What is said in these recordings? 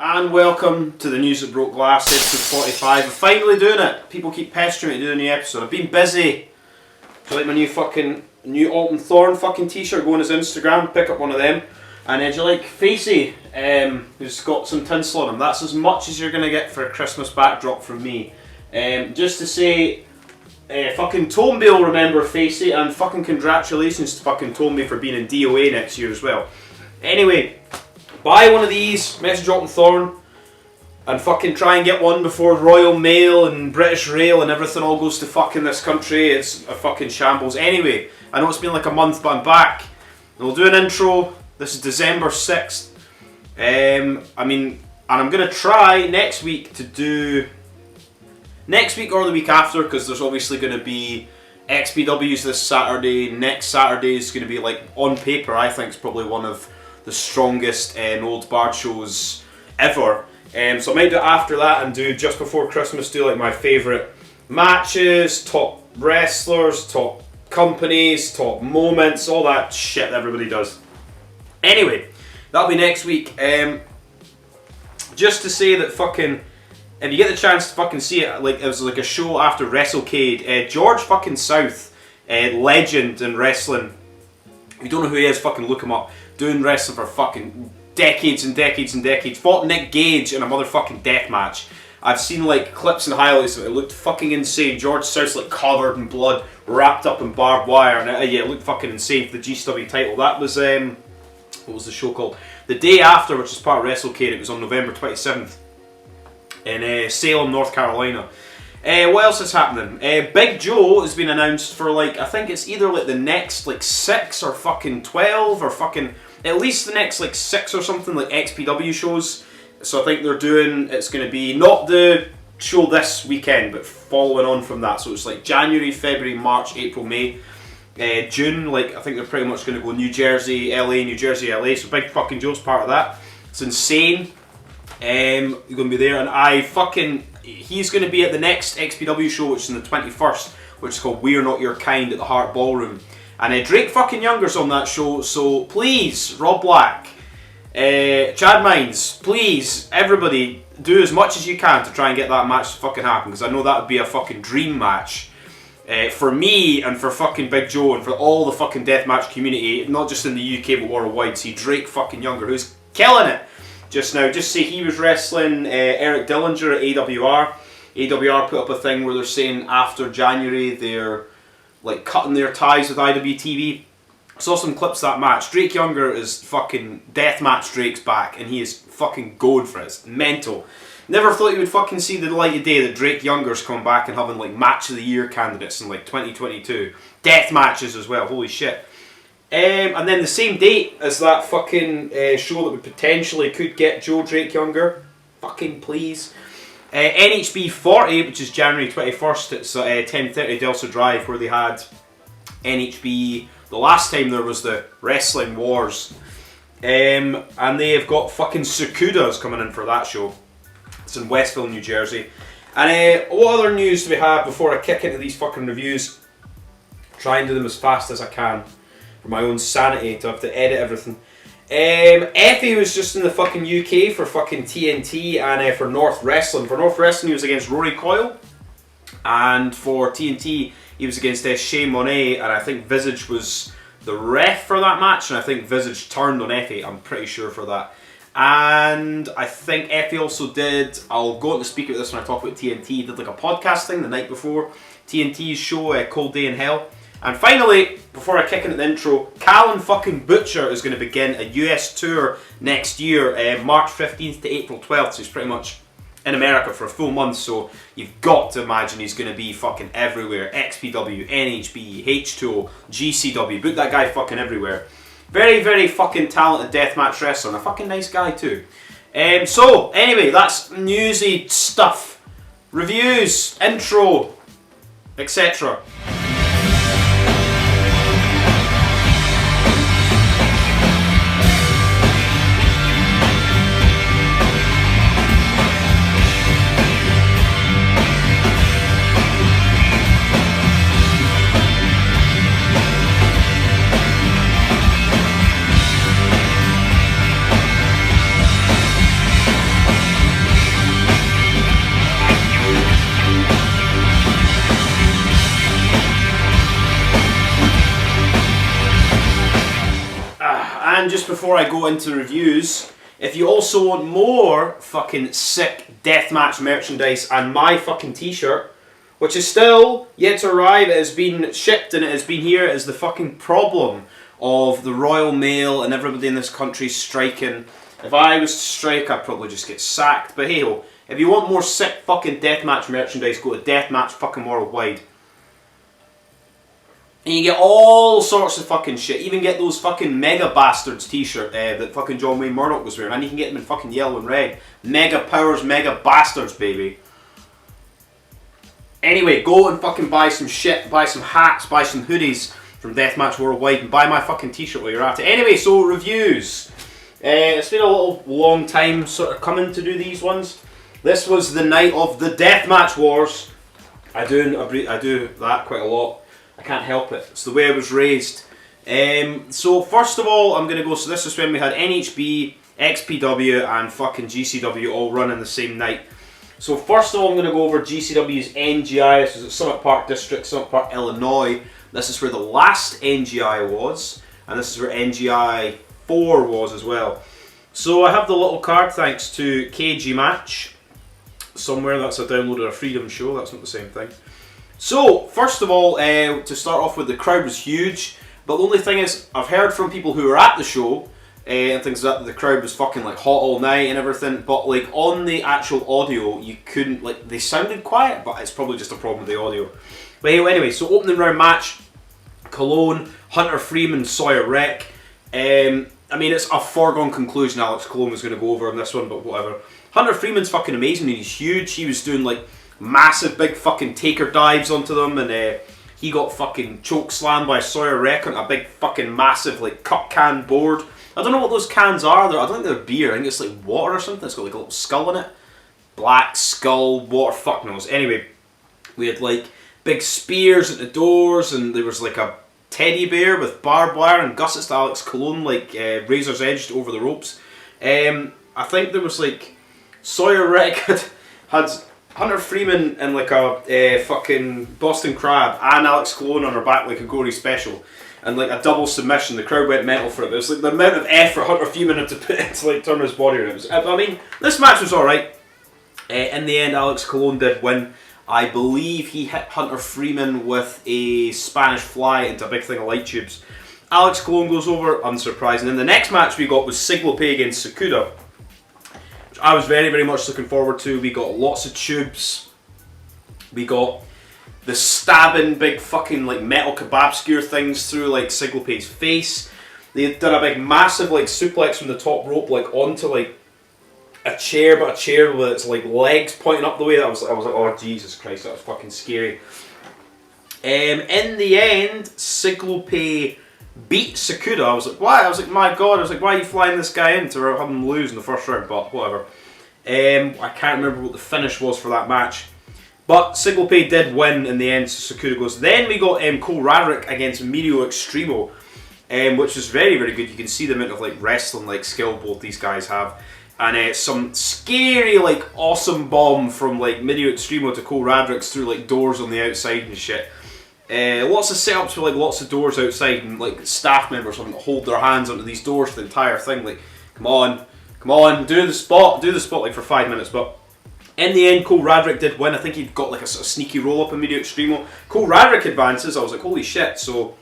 And welcome to the News That Broke Glass, episode 45. I'm finally doing it. People keep pestering me to do a new episode. I've been busy. Do you like my new Alton Thorn fucking t-shirt? Go on his Instagram, pick up one of them. And do you like Facey, who's got some tinsel on him? That's as much as you're going to get for a Christmas backdrop from me. Just to say, fucking Tomby will remember Facey, and fucking congratulations to fucking Tomby for being in DOA next year as well. Anyway, buy one of these, message Alton Thorn, and fucking try and get one before Royal Mail and British Rail and everything all goes to fucking this country. It's a fucking shambles. Anyway, I know it's been like a month, but I'm back. And we'll do an intro. This is December 6th. And I'm going to try next week to do... Next week or the week after, because there's obviously going to be XPWs this Saturday. Next Saturday is going to be, like, on paper, I think it's probably one of the strongest old bard shows ever. So I might do it after that and do just before Christmas, do like my favourite matches, top wrestlers, top companies, top moments, all that shit that everybody does. Anyway, that'll be next week. Just to say that fucking, if you get the chance to fucking see it, like it was like a show after WrestleCade. George fucking South, legend in wrestling. If you don't know who he is, fucking look him up. Doing wrestling for fucking decades and decades and decades. Fought Nick Gage in a motherfucking death match. I've seen like clips and highlights of it. It looked fucking insane. George South's like covered in blood, wrapped up in barbed wire, and yeah, it looked fucking insane for the GCW title. That was what was the show called? The day after, which is part of WrestleCade. It was on November 27th in Salem, North Carolina. What else is happening? Big Joe has been announced for like, I think it's either like the next like 6 or fucking 12 or fucking at least the next like 6 or something, like XPW shows. So I think they're doing, it's going to be not the show this weekend, but following on from that. So it's like January, February, March, April, May, June. Like I think they're pretty much going to go New Jersey, LA, New Jersey, LA. So Big fucking Joe's part of that. It's insane. You're going to be there, and he's going to be at the next XPW show, which is on the 21st, which is called We're Not Your Kind at the Hart Ballroom. And Drake fucking Younger's on that show, so please, Rob Black, Chad Mines, please, everybody, do as much as you can to try and get that match to fucking happen, because I know that would be a fucking dream match. For me, and for fucking Big Joe, and for all the fucking deathmatch community, not just in the UK but worldwide. See Drake fucking Younger, who's killing it just now. Just say he was wrestling Eric Dillinger at AWR. AWR put up a thing where they're saying after January they're like cutting their ties with IWTV. I saw some clips of that match. Drake Younger is fucking deathmatch. Drake's back and he is fucking going for it. It's mental. Never thought you would fucking see the light of day that Drake Younger's coming back and having like match of the year candidates in like 2022. Death matches as well. Holy shit. And then the same date as that fucking show that we potentially could get Joe Drake Younger. Fucking please. NHB 40, which is January 21st. It's 10:30 Delsa Drive, where they had NHB. The last time there was the Wrestling Wars. And they have got fucking Sakudas coming in for that show. It's in Westville, New Jersey. And what other news do we have before I kick into these fucking reviews? Try and do them as fast as I can. For my own sanity, to have to edit everything. Effy was just in the fucking UK for fucking TNT and for North Wrestling. For North Wrestling he was against Rory Coyle. And for TNT he was against Shane Monet, and I think Visage was the ref for that match, and I think Visage turned on Effy, I'm pretty sure for that. And I think Effy also did, I'll go on to speak about this when I talk about TNT, did like a podcast thing the night before TNT's show, Cold Day in Hell. And finally, before I kick into the intro, Callen fucking Butcher is going to begin a US tour next year, March 15th to April 12th, so he's pretty much in America for a full month, so you've got to imagine he's going to be fucking everywhere. XPW, NHB, H2O, GCW, book that guy fucking everywhere. Very, very fucking talented deathmatch wrestler, and a fucking nice guy too. So, anyway, that's newsy stuff. Reviews, intro, etc. And just before I go into reviews, if you also want more fucking sick deathmatch merchandise and my fucking t-shirt, which is still yet to arrive, it has been shipped and it has been here, is the fucking problem of the Royal Mail and everybody in this country striking. If I was to strike, I'd probably just get sacked. But hey ho, if you want more sick fucking deathmatch merchandise, go to Deathmatch fucking Worldwide. And you get all sorts of fucking shit. Even get those fucking Mega Bastards t-shirt that fucking John Wayne Murdoch was wearing. And you can get them in fucking yellow and red. Mega Powers, Mega Bastards, baby. Anyway, go and fucking buy some shit. Buy some hats, buy some hoodies from Deathmatch Worldwide. And buy my fucking t-shirt while you're at it. Anyway, so reviews. It's been a little long time sort of coming to do these ones. This was the night of the Deathmatch Wars. I do that quite a lot. I can't help it. It's the way I was raised. So first of all, I'm going to go, so this is when we had NHB, XPW and fucking GCW all running the same night. So first of all, I'm going to go over GCW's NGI. This is at Summit Park District, Summit Park, Illinois. This is where the last NGI was. And this is where NGI 4 was as well. So I have the little card thanks to KG Match. Somewhere, that's a download of a Freedom show, that's not the same thing. So, first of all, to start off with, the crowd was huge, but the only thing is, I've heard from people who were at the show, and things like that, the crowd was fucking like hot all night and everything, but like on the actual audio, you couldn't, like, they sounded quiet, but it's probably just a problem with the audio. But anyway, so opening round match, Callen, Hunter Freeman, Sawyer Wreck. I mean, it's a foregone conclusion Alex Callen was going to go over on this one, but whatever. Hunter Freeman's fucking amazing, and he's huge. He was doing like massive big fucking taker dives onto them, and he got fucking choke slammed by Sawyer Wreck on a big fucking massive like cup can board. I don't know what those cans are. I don't think they're beer. I think it's like water or something. It's got like a little skull in it. Black skull, water, fuck knows. Anyway, we had like big spears at the doors, and there was like a teddy bear with barbed wire and gussets to Alex Callen, like razor's edged over the ropes. I think there was like Sawyer Wreck had Hunter Freeman in like a fucking Boston Crab and Alex Callen on her back like a gory special, and like a double submission. The crowd went mental for it. It was like the amount of effort Hunter Freeman had to put into like turn his body around. I mean, this match was alright. In the end, Alex Callen did win. I believe he hit Hunter Freeman with a Spanish fly into a big thing of light tubes. Alex Callen goes over, unsurprising. And the next match we got was Siglope against Sakuda, which I was very, very much looking forward to. We got lots of tubes. We got the stabbing big fucking like metal kebab skewer things through like Siglope's face. They did a big massive like suplex from the top rope like onto like a chair, but a chair with its like legs pointing up the way. I was like, oh Jesus Christ, that was fucking scary. In the end, Siglope beat Sakuda. I was like, why? I was like, my God. I was like, why are you flying this guy in to have him lose in the first round? But whatever. I can't remember what the finish was for that match. But Siglope did win in the end, so Sakuda goes. Then we got Cole Radrick against Emilio Xtremo, which is very, very good. You can see the amount of like wrestling like skill both these guys have. And some scary, like, awesome bomb from, like, Middeath Xtremo to Cole Radrick's through, like, doors on the outside and shit. Lots of setups with, like, lots of doors outside and, like, staff members having to hold their hands onto these doors for the entire thing. Like, come on, do the spot, like, for 5 minutes. But in the end, Cole Radrick did win. I think he'd got, like, a sort of sneaky roll-up in Middeath Xtremo. Cole Radrick advances. I was like, holy shit. So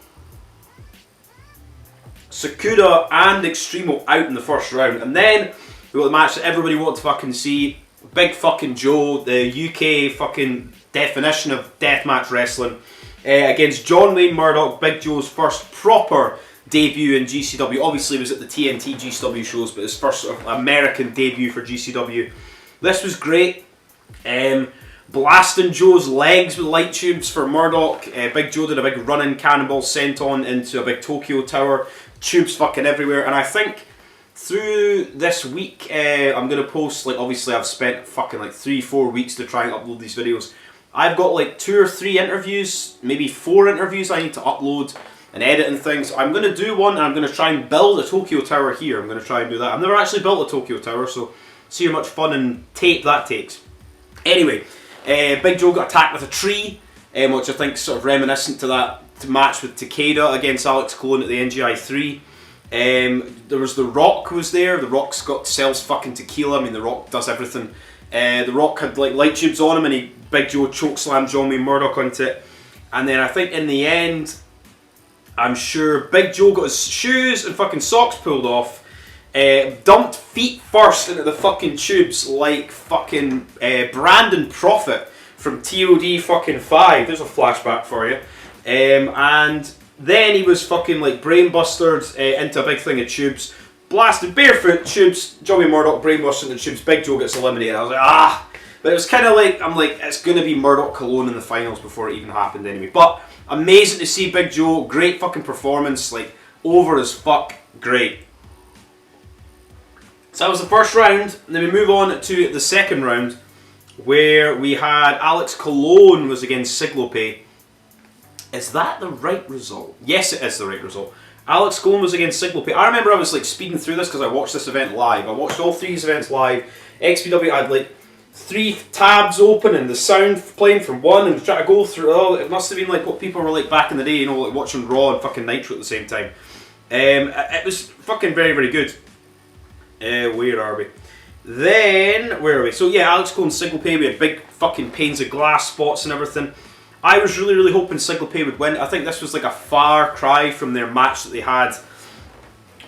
Sakuda and Xtremo out in the first round. And then we got the match that everybody wanted to fucking see. Big fucking Joe, the UK fucking definition of deathmatch wrestling, against John Wayne Murdoch. Big Joe's first proper debut in GCW. Obviously he was at the TNT GCW shows, but his first sort of American debut for GCW. This was great. Blasting Joe's legs with light tubes for Murdoch. Big Joe did a big running cannonball senton into a big Tokyo tower. Tubes fucking everywhere. And I think through this week, I'm going to post, like, obviously I've spent fucking like 3-4 weeks to try and upload these videos. I've got like 2 or 3 interviews, maybe 4 interviews I need to upload and edit and things. I'm going to do one and I'm going to try and build a Tokyo Tower here. I'm going to try and do that. I've never actually built a Tokyo Tower, so see how much fun and tape that takes. Anyway, Big Joe got attacked with a tree, which I think is sort of reminiscent to that match with Takeda against Alex Callen at the NGI 3. There was The Rock was there. The Rock's sells fucking tequila. I mean, The Rock does everything. The Rock had like light tubes on him, and Big Joe chokeslammed John Wayne Murdoch onto it. And then I think in the end, I'm sure Big Joe got his shoes and fucking socks pulled off, dumped feet first into the fucking tubes like fucking Brandon Prophet from TOD fucking 5. There's a flashback for you. And then he was fucking like brainbustered into a big thing of tubes, blasted barefoot tubes. John Wayne Murdoch brainbusted into tubes. Big Joe gets eliminated. I was like, ah. But it was kind of like, I'm like, it's going to be Murdoch Callen in the finals before it even happened anyway. But amazing to see Big Joe. Great fucking performance. Like, over as fuck. Great. So that was the first round. And then we move on to the second round, where we had Alex Callen was against Cyclope. Is that the right result? Yes, it is the right result. Alex Callen was against Cyclope. I remember I was like speeding through this because I watched this event live. I watched all 3 events live. XPW had like 3 tabs open and the sound playing from one, and trying to go through. Oh, it must have been like what people were like back in the day, you know, like watching Raw and fucking Nitro at the same time. It was fucking very, very good. Where are we? Then, where are we? So yeah, Alex Callen and Cyclope, we had big fucking panes of glass spots and everything. I was really, really hoping Cyclope would win. I think this was like a far cry from their match that they had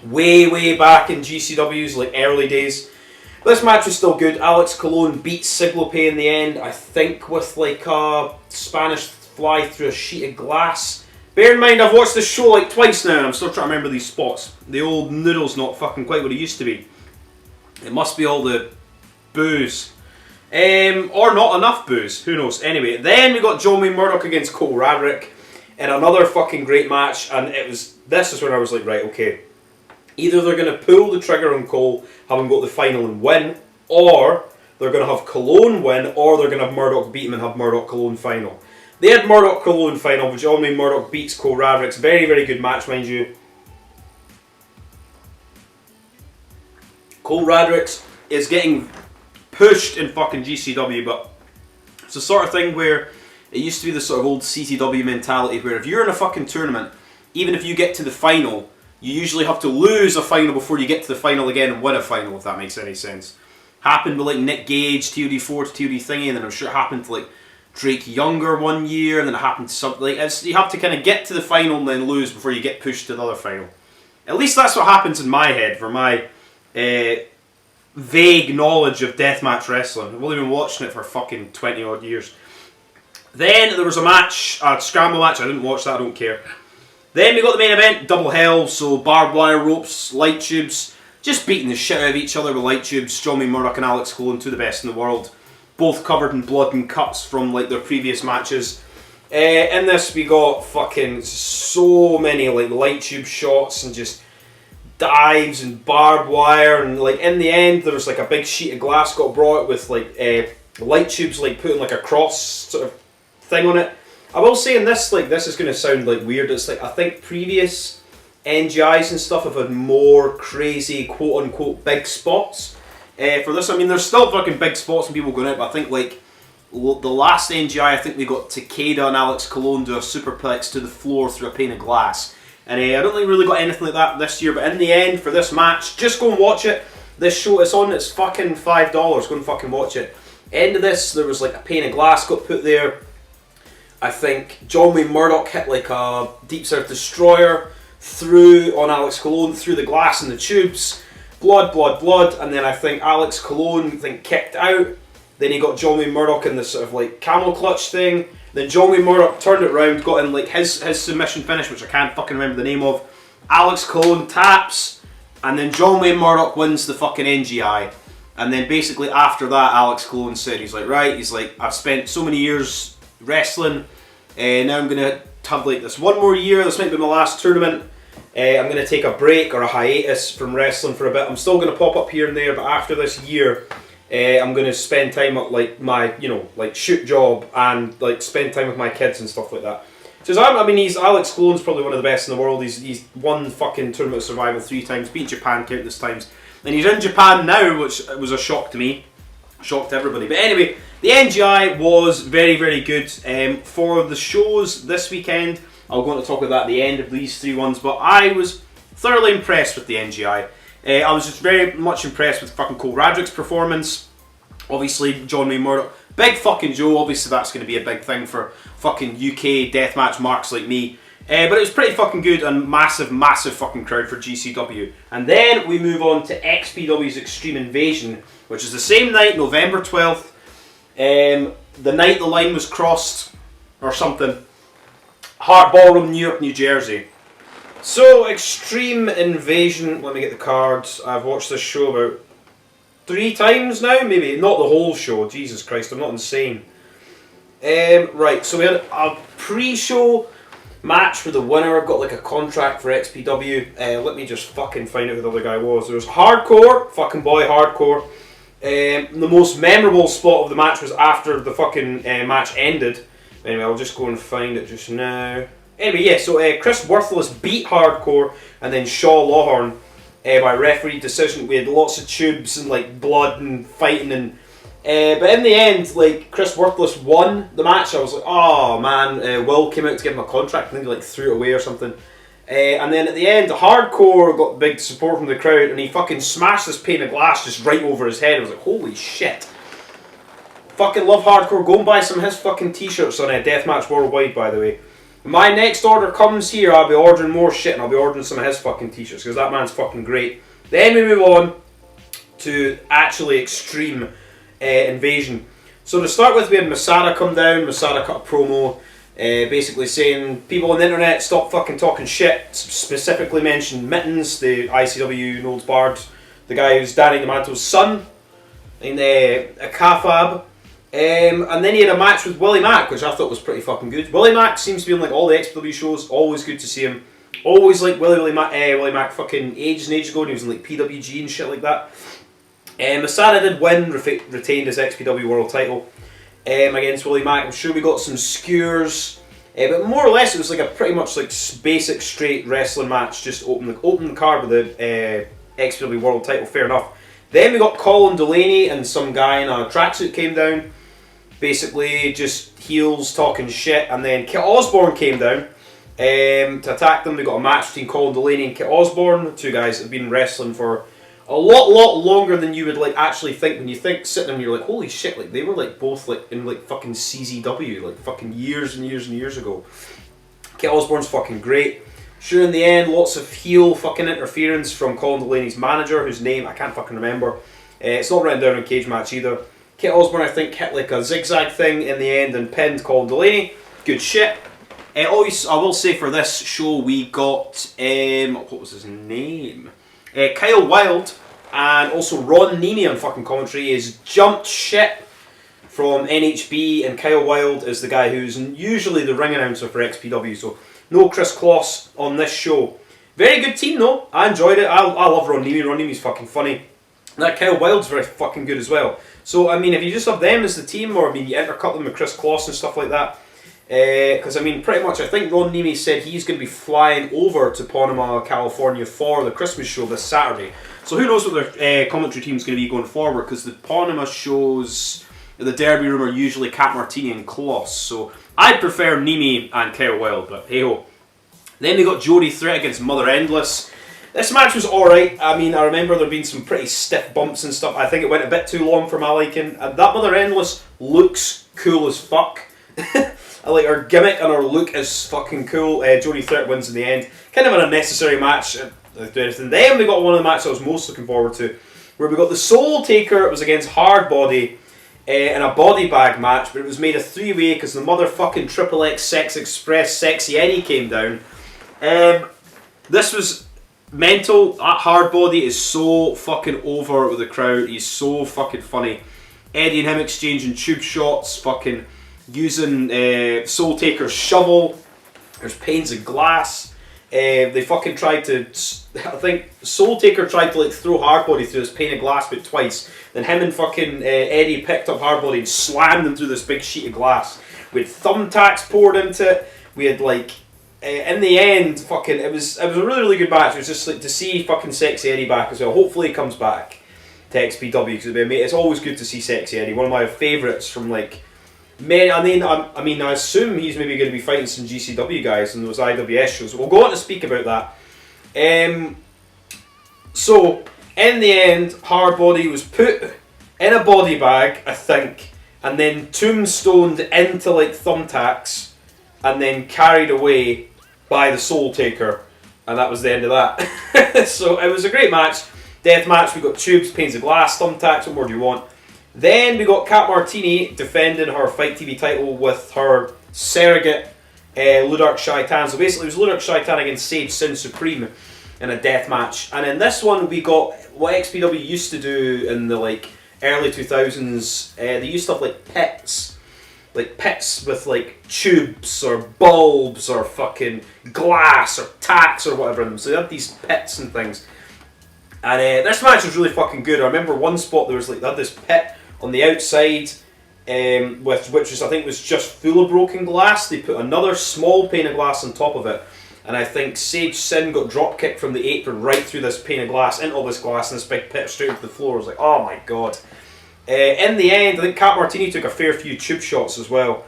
way, way back in GCW's like early days. This match was still good. Alex Callen beat Cyclope in the end, I think with like a Spanish fly through a sheet of glass. Bear in mind, I've watched this show like twice now and I'm still trying to remember these spots. The old noodle's not fucking quite what it used to be. It must be all the booze. Or not enough booze, who knows. Anyway, then we got John Wayne Murdoch against Cole Radrick in another fucking great match, and this is when I was like, right, okay. Either they're going to pull the trigger on Cole, have him go to the final and win, or they're going to have Callen win, or they're going to have Murdoch beat him and have Murdoch Callen final. They had Murdoch Callen final, but John Wayne Murdoch beats Cole Radrick's very, very good match, mind you. Cole Radrick's is getting pushed in fucking GCW, but it's the sort of thing where it used to be the sort of old CTW mentality where if you're in a fucking tournament, even if you get to the final, you usually have to lose a final before you get to the final again and win a final, if that makes any sense. Happened with like Nick Gage, TOD4 to TOD thingy, and then I'm sure it happened to like Drake Younger one year, and then it happened to something like you have to kind of get to the final and then lose before you get pushed to the other final. At least that's what happens in my head for my vague knowledge of deathmatch wrestling. I've only been watching it for fucking 20 odd years. Then there was a match, a scramble match. I didn't watch that, I don't care. Then we got the main event, double hell, so barbed wire ropes, light tubes, just beating the shit out of each other with light tubes. John Wayne Murdoch and Alex Callen, 2 of the best in the world, both covered in blood and cuts from like their previous matches. In this we got fucking so many like light tube shots and just dives and barbed wire, and like in the end there was like a big sheet of glass got brought with like light tubes like putting like a cross sort of thing on it. I will say in this, like, this is going to sound like weird, it's like I think previous NGIs and stuff have had more crazy quote unquote big spots. For this, I mean there's still fucking big spots and people going out, but I think like the last NGI, I think we got Takeda and Alex Callen do a superplex to the floor through a pane of glass. And I don't think we really got anything like that this year, but in the end, for this match, just go and watch it. This show, it's on, it's fucking $5, go and fucking watch it. End of this, there was like a pane of glass got put there. I think John Wayne Murdoch hit like a Deep South Destroyer through on Alex Callen, through the glass and the tubes. Blood, blood, blood, and then I think Alex Callen kicked out. Then he got John Wayne Murdoch in this sort of like camel clutch thing. Then John Wayne Murdoch turned it round, got in like his submission finish, which I can't fucking remember the name of. Alex Callen taps, and then John Wayne Murdoch wins the fucking NGI. And then basically after that, Alex Callen said, he's like, right, he's like, I've spent so many years wrestling, now I'm going to have like this one more year, this might be my last tournament. I'm going to take a break or a hiatus from wrestling for a bit. I'm still going to pop up here and there, but after this year, I'm going to spend time at like my, you know, like shoot job and like spend time with my kids and stuff like that. So I mean, Alex Callen's probably one of the best in the world. He's won fucking Tournament of Survival 3 times, beat Japan countless times, and he's in Japan now, which was a shock to me, shock to everybody. But anyway, the NGI was very, very good. For the shows this weekend, I'll go on to talk about that at the end of these 3 ones, but I was thoroughly impressed with the NGI. I was just very much impressed with fucking Cole Radrick's performance. Obviously, John May Murdoch. Big fucking Joe, obviously that's going to be a big thing for fucking UK deathmatch marks like me. But it was pretty fucking good and massive, massive fucking crowd for GCW. And then we move on to XPW's Xtreme Invasion, which is the same night, November 12th. The night the line was crossed, or something. Hart Ballroom, New York, New Jersey. So, Xtreme Invasion, let me get the cards. I've watched this show about 3 times now, maybe. Not the whole show, Jesus Christ, I'm not insane. Right, so we had a pre-show match where the winner got like a contract for XPW. Let me just fucking find out who the other guy was. There was Hardcore, fucking boy Hardcore. The most memorable spot of the match was after the fucking match ended. Anyway, I'll just go and find it just now. Anyway, yeah, so Chris Worthless beat Hardcore and then Shaw Lawhorn by referee decision. We had lots of tubes and like blood and fighting and but in the end, like, Chris Worthless won the match. I was like, oh man, Will came out to give him a contract and then he like threw it away or something. And then at the end, Hardcore got big support from the crowd and he fucking smashed this pane of glass just right over his head. I was like, holy shit. Fucking love Hardcore. Go and buy some of his fucking t-shirts on Deathmatch Worldwide, by the way. When my next order comes here, I'll be ordering more shit and I'll be ordering some of his fucking t-shirts because that man's fucking great. Then we move on to actually Xtreme Invasion. So to start with, we had Masada come down. Masada cut a promo basically saying people on the internet stop fucking talking shit. Specifically mentioned Mittens, the ICW Nold's Bard, the guy who's Danny DeManto's son in a Kafab. And then he had a match with Willie Mack, which I thought was pretty fucking good. Willie Mack seems to be on like all the XPW shows. Always good to see him. Always like Willie Mack fucking ages and ages ago, and he was in like PWG and shit like that. Masada did win, retained his XPW world title against Willie Mack. I'm sure we got some skewers, but more or less it was like a pretty much like basic straight wrestling match. Just open the card with the XPW world title. Fair enough. Then we got Colin Delaney and some guy in a tracksuit came down. Basically just heels talking shit, and then Kit Osborne came down to attack them. We got a match between Colin Delaney and Kit Osborne, 2 guys that have been wrestling for a lot longer than you would like actually think. When you think sitting there, you're like, holy shit, like they were like both like in like fucking CZW like fucking years and years and years ago. Kit Osborne's fucking great. Sure, in the end, lots of heel fucking interference from Colin Delaney's manager, whose name I can't fucking remember. It's not written down in Cage Match either. Kit Osborne, I think, hit like a zigzag thing in the end and pinned Colin Delaney. Good shit. Always, I will say for this show we got what was his name? Kyle Wilde and also Ron Nemi on fucking commentary is jumped ship from NHB, and Kyle Wilde is the guy who's usually the ring announcer for XPW, so no Chris Kloss on this show. Very good team though, I enjoyed it. I love Ron Nemi. Ron Nemi's fucking funny. That Kyle Wilde's very fucking good as well. So I mean, if you just have them as the team, or I mean you intercut them with Chris Kloss and stuff like that, because I mean pretty much I think Ron Nemi said he's going to be flying over to Panama, California for the Christmas show this Saturday. So who knows what their commentary team's going to be going forward, because the Panama shows, the Derby room are usually Cat Martini and Kloss. So I prefer Nemi and Kyle Wilde, but hey ho. Then we got Jody Threat against Mother Endless. This match was alright. I mean, I remember there being some pretty stiff bumps and stuff. I think it went a bit too long for my liking. That Mother Endless looks cool as fuck. I like her gimmick and her look is fucking cool. Jody Threat wins in the end. Kind of an unnecessary match. Then we got one of the matches I was most looking forward to, where we got the Soul Taker. It was against Hardbody in a body bag match, but it was made a 3-way because the motherfucking Triple X Sex Express Sexy Eddie came down. This was mental. That Hardbody is so fucking over with the crowd. He's so fucking funny. Eddie and him exchanging tube shots, fucking using Soul Taker's shovel. There's panes of glass. They fucking tried to, I think Soul Taker tried to like throw Hardbody through this pane of glass but twice. Then him and fucking Eddie picked up Hardbody and slammed him through this big sheet of glass. We had thumbtacks poured into it. We had like, in the end, fucking, it was a really good match. It was just like to see fucking Sexy Eddie back as well. Hopefully he comes back to XPW, because it's always good to see Sexy Eddie. One of my favourites from like many. I mean, I assume he's maybe going to be fighting some GCW guys in those IWS shows. We'll go on to speak about that So, in the end, Hardbody was put in a body bag, I think, and then tombstoned into like thumbtacks, and then carried away by the Soul Taker, and that was the end of that. So it was a great match. Death match. We got tubes, panes of glass, thumbtacks. What more do you want? Then we got Kat Martini defending her Fight TV title with her surrogate Ludark Shaitan. So basically, it was Ludark Shaitan against Sage Sin Supreme in a death match. And in this one, we got what XPW used to do in the like early 2000s. They used to have like pits with like tubes or bulbs or fucking glass or tacks or whatever in them. So they had these pits and things. And this match was really fucking good. I remember one spot there was like they had this pit on the outside, which was I think was just full of broken glass. They put another small pane of glass on top of it, and I think Sage Sin got drop kicked from the apron right through this pane of glass into all this glass, and this big pit straight into the floor. I was like, oh my god. In the end, I think Kat Martini took a fair few tube shots as well.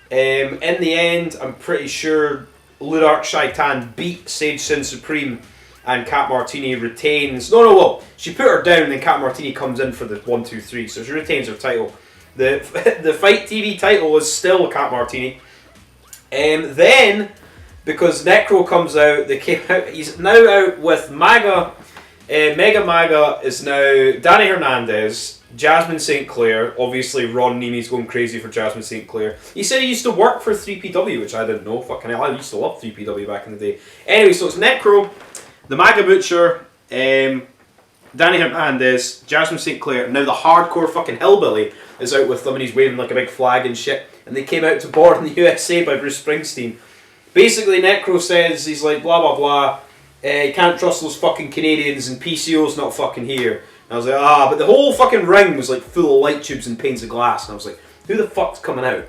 In the end, I'm pretty sure Ludark Shaitan beat Sage Sin Supreme, and Kat Martini retains. Well, she put her down, and then Kat Martini comes in for the 1, 2, 3, so she retains her title. The Fight TV title was still Kat Martini. Then, because Necro comes out, they came out. He's now out with Maga. Mega Maga is now Danny Hernandez, Jasmine St. Clair. Obviously, Ron Nemi's going crazy for Jasmine St. Clair. He said he used to work for 3PW, which I didn't know. Fucking hell, I used to love 3PW back in the day. Anyway, so it's Necro, the Maga Butcher, Danny Hernandez, Jasmine St. Clair. Now the hardcore fucking hillbilly is out with them, and he's waving like a big flag and shit. And they came out to Born in the USA by Bruce Springsteen. Basically, Necro says, he's like, blah blah blah, you can't trust those fucking Canadians, and PCO's not fucking here. And I was like, but the whole fucking ring was like full of light tubes and panes of glass. And I was like, who the fuck's coming out?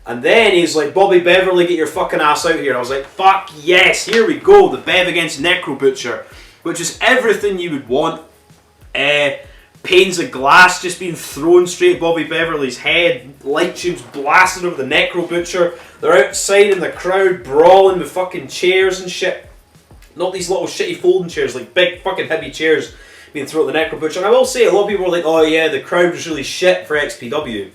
And then he's like, Bobby Beverly, get your fucking ass out here. And I was like, fuck yes, here we go. The Bev against Necro Butcher, which is everything you would want. Panes of glass just being thrown straight at Bobby Beverly's head. Light tubes blasting over the Necro Butcher. They're outside in the crowd brawling with fucking chairs and shit. Not these little shitty folding chairs, like big fucking heavy chairs being thrown at the Necro Butcher. And I will say, a lot of people were like, oh yeah, the crowd was really shit for XPW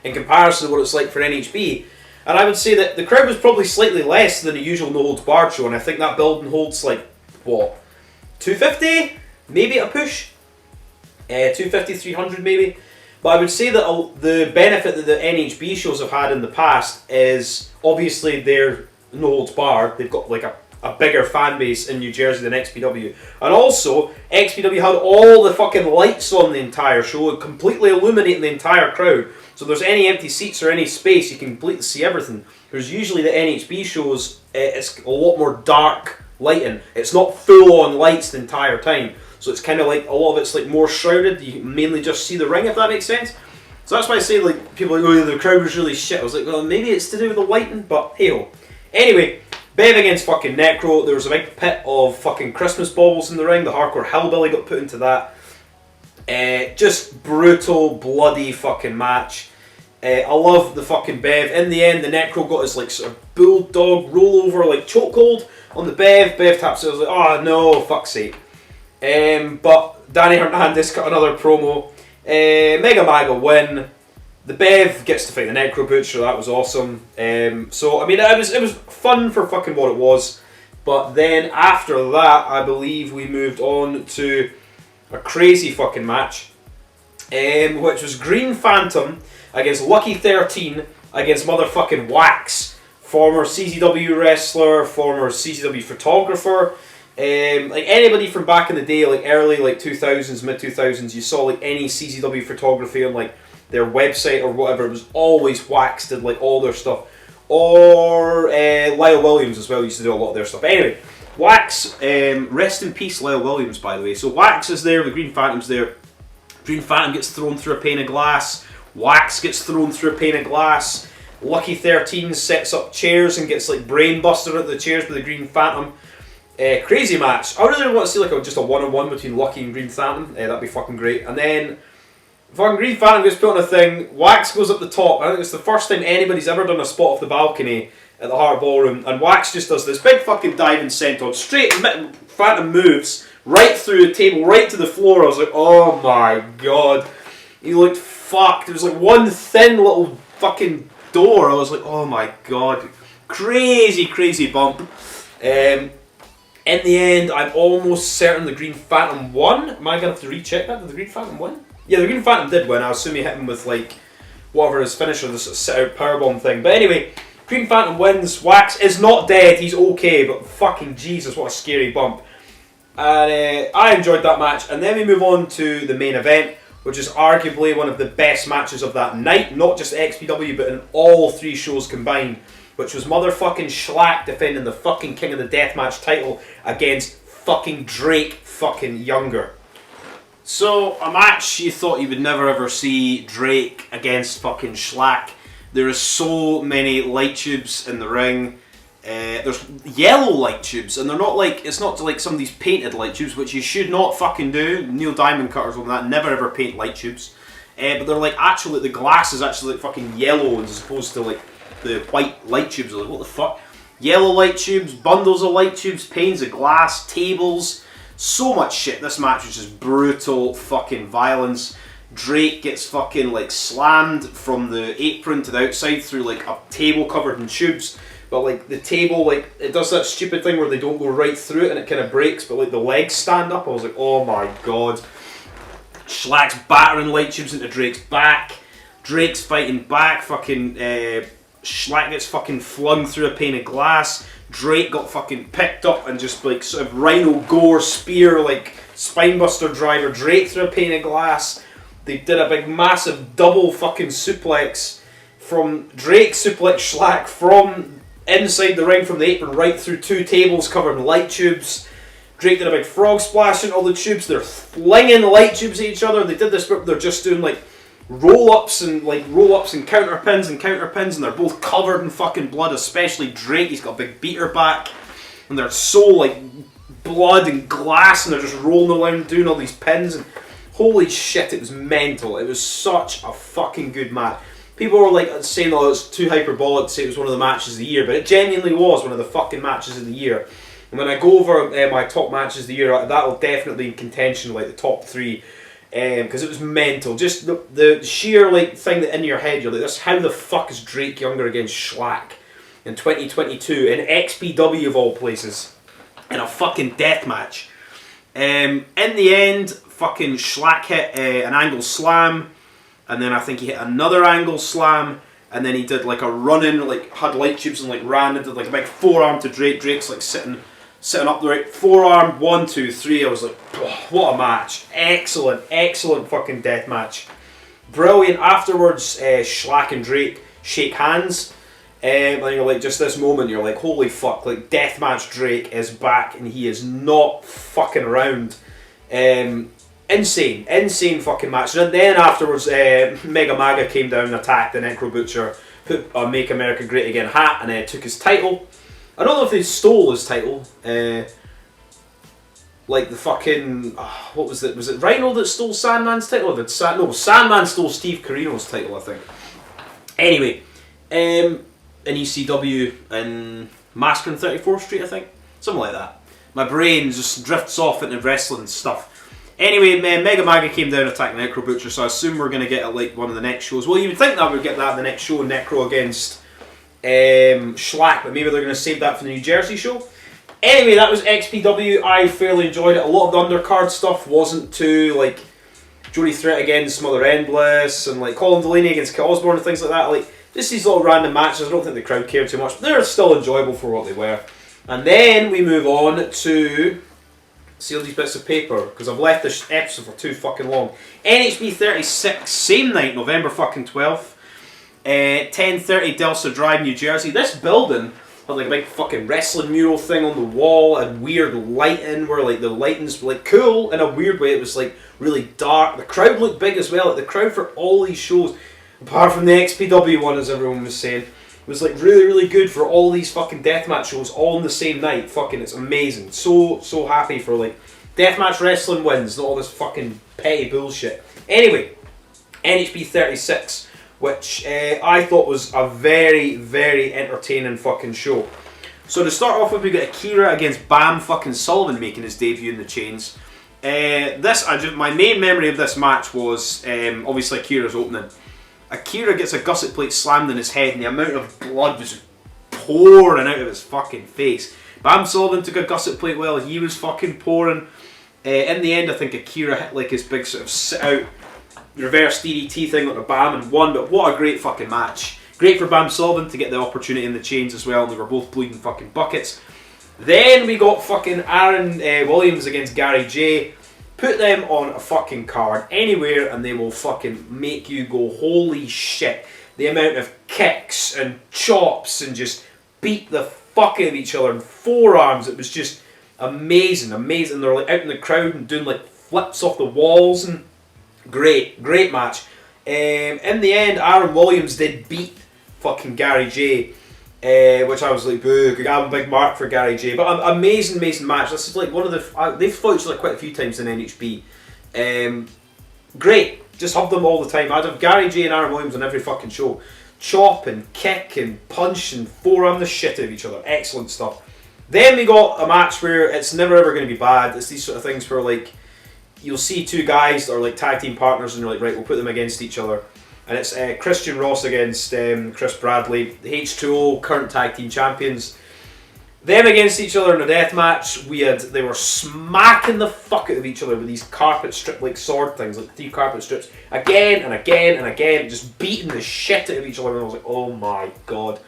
in comparison to what it's like for NHB. And I would say that the crowd was probably slightly less than a usual No Holds Barred show, and I think that building holds like, what, 250? Maybe a push? 250, 300 maybe? But I would say that the benefit that the NHB shows have had in the past is, obviously they're No Holds Barred, they've got like a bigger fan base in New Jersey than XPW. And also, XPW had all the fucking lights on the entire show, completely illuminating the entire crowd. So if there's any empty seats or any space, you can completely see everything. Whereas usually the NHB shows, it's a lot more dark lighting. It's not full on lights the entire time. So it's kind of like, a lot of it's like more shrouded. You mainly just see the ring, if that makes sense. So that's why I say, like, people are like, oh, the crowd was really shit. I was like, well, maybe it's to do with the lighting, but hey-ho. Anyway, Bev against fucking Necro. There was a big pit of fucking Christmas baubles in the ring. The hardcore hillbilly got put into that. Just brutal, bloody fucking match. I love the fucking Bev. In the end, the Necro got his like sort of bulldog rollover, like chokehold on the Bev. Bev taps it. I was like, oh no, fuck's sake. But Danny Hernandez got another promo. Mega Maga win. The Bev gets to fight the Necro Butcher. That was awesome. So I mean, it was fun for fucking what it was. But then after that, I believe we moved on to a crazy fucking match, which was Green Phantom against Lucky 13 against motherfucking Wax, former CZW wrestler, former CZW photographer. Like anybody from back in the day, like early like 2000s, mid 2000s, you saw like any CZW photography on like their website or whatever. It was always Wax did like all their stuff, or Lyle Williams as well used to do a lot of their stuff. Anyway, Wax, rest in peace Lyle Williams, by the way. So Wax is there, the Green Phantom's there. Green Phantom gets thrown through a pane of glass. Wax gets thrown through a pane of glass. Lucky 13 sets up chairs and gets like brain busted out of the chairs by the Green Phantom. Crazy match. I really want to see like just a one-on-one between Lucky and Green Phantom. That'd be fucking great. And then fucking Green Phantom gets put on a thing. Wax goes up the top. I think it's the first time anybody's ever done a spot off the balcony at the Heart Ballroom, and Wax just does this big fucking diving senton, straight Phantom moves right through the table, right to the floor. I was like, oh my god. He looked fucked. There was like one thin little fucking door. I was like, oh my god. Crazy, crazy bump. In the end, I'm almost certain the Green Phantom won. Am I going to have to recheck that? Did the Green Phantom win? Yeah, the Green Phantom did win. I assume he hit him with like whatever his finisher, this sort of sit-out powerbomb thing. But anyway, Green Phantom wins. Wax is not dead. He's okay, but fucking Jesus, what a scary bump. And I enjoyed that match. And then we move on to the main event, which is arguably one of the best matches of that night. Not just XPW, but in all three shows combined. Which was motherfucking Schlack defending the fucking King of the Deathmatch title against fucking Drake fucking Younger. So, a match you thought you would never ever see Drake against fucking Schlack. There is so many light tubes in the ring. There's yellow light tubes, and they're not like, it's not like some of these painted light tubes, which you should not fucking do. Neil Diamond Cutters on that, never ever paint light tubes. But they're like, actually, the glass is actually like fucking yellow as opposed to like the white light tubes. Are like, what the fuck? Yellow light tubes, bundles of light tubes, panes of glass, tables, so much shit. This match was just brutal fucking violence. Drake gets fucking like slammed from the apron to the outside through like a table covered in tubes, but like the table, like it does that stupid thing where they don't go right through it and it kind of breaks, but like the legs stand up. I was like, oh my god. Schlack's battering light tubes into Drake's back. Drake's fighting back. Fucking Schlack gets fucking flung through a pane of glass. Drake got fucking picked up and just like sort of rhino gore spear like spinebuster driver Drake through a pane of glass. They did a big massive double fucking suplex from Drake suplex Schlack from inside the ring from the apron right through two tables covered in light tubes. Drake did a big frog splash in all the tubes. They're flinging the light tubes at each other. They did this where they're just doing like roll-ups and counter pins, and they're both covered in fucking blood, especially Drake. He's got a big beater back, and they're so like blood and glass, and they're just rolling around doing all these pins, and holy shit, it was mental. It was such a fucking good match. People were like saying, oh, it's too hyperbolic to say it was one of the matches of the year, but it genuinely was one of the fucking matches of the year. And when I go over my top matches of the year, that will definitely be in contention, like the top three. Because it was mental. Just the sheer like thing that in your head, you're like, this, how the fuck is Drake Younger against Schlack in 2022 in XPW of all places in a fucking death match? In the end, fucking Schlack hit an angle slam, and then I think he hit another angle slam, and then he did like a run-in, like had light tubes and like ran and did like a big forearm to Drake. Drake's like sitting up the right forearm, 1, 2, 3. I was like, oh, what a match. Excellent, excellent fucking death match. Brilliant. Afterwards, Schlack and Drake shake hands. And you're like, just this moment, you're like, holy fuck, like Deathmatch Drake is back and he is not fucking around. Insane fucking match. And then afterwards, Mega Maga came down, attacked the Necro Butcher, put a Make America Great Again hat, and took his title. I don't know if they stole his title. Like the fucking, what was it? Was it Rhino that stole Sandman's title? Or did Sandman stole Steve Carino's title, I think. Anyway, in ECW in Massacre on 34th Street, I think, something like that. My brain just drifts off into wrestling stuff. Anyway, Mega Maga came down attacking Necro Butcher, so I assume we're going to get like one of the next shows. Well, you would think that we'd get that in the next show, Necro against Schlack, but maybe they're going to save that for the New Jersey show. Anyway, that was XPW. I fairly enjoyed it. A lot of the undercard stuff wasn't too, like, Jody Threat against Mother Endless, and like Colin Delaney against Kit Osborne and things like that. Like, just these little random matches. I don't think the crowd cared too much, but they're still enjoyable for what they were. And then we move on to see all these bits of paper, because I've left this episode for too fucking long. NHB 36, same night, November fucking 12th. 10:30 Delsa Drive, New Jersey. This building had like a big fucking wrestling mural thing on the wall and weird lighting where like the lighting's like cool in a weird way. It was like really dark. The crowd looked big as well. Like the crowd for all these shows, apart from the XPW one, as everyone was saying, was like really, really good for all these fucking deathmatch shows all on the same night. Fucking, it's amazing. So happy for like deathmatch wrestling wins, not all this fucking petty bullshit. Anyway, NHB 36 which I thought was a very, very entertaining fucking show. So to start off with, we got Akira against Bam fucking Sullivan making his debut in the chains. My main memory of this match was obviously Akira's opening. Akira gets a gusset plate slammed in his head and the amount of blood was pouring out of his fucking face. Bam Sullivan took a gusset plate while he was fucking pouring. In the end, I think Akira hit like his big sort of sit out reverse DDT thing onto Bam and won, but what a great fucking match. Great for Bam Sullivan to get the opportunity in the chains as well, and they were both bleeding fucking buckets. Then we got fucking Aaron Williams against Gary J. Put them on a fucking card anywhere and they will fucking make you go holy shit. The amount of kicks and chops and just beat the fuck out of each other and forearms, it was just amazing, amazing. They're like out in the crowd and doing like flips off the walls and great, great match. In the end, Aaron Williams did beat fucking Gary J. Which I was like, boo, I'm a big mark for Gary J. But amazing, amazing match. This is like one of the... they've fought each other quite a few times in NHB. Great. Just have them all the time. I'd have Gary J and Aaron Williams on every fucking show. Chop and kick and punch and forearm the shit out of each other. Excellent stuff. Then we got a match where it's never ever going to be bad. It's these sort of things where like you'll see two guys that are like tag team partners and you're like, right, we'll put them against each other. And it's Christian Ross against Chris Bradley, the H2O current tag team champions. Them against each other in a death match. They were smacking the fuck out of each other with these carpet strip like sword things, like 3 carpet strips, again and again and again, just beating the shit out of each other. And I was like, oh my god.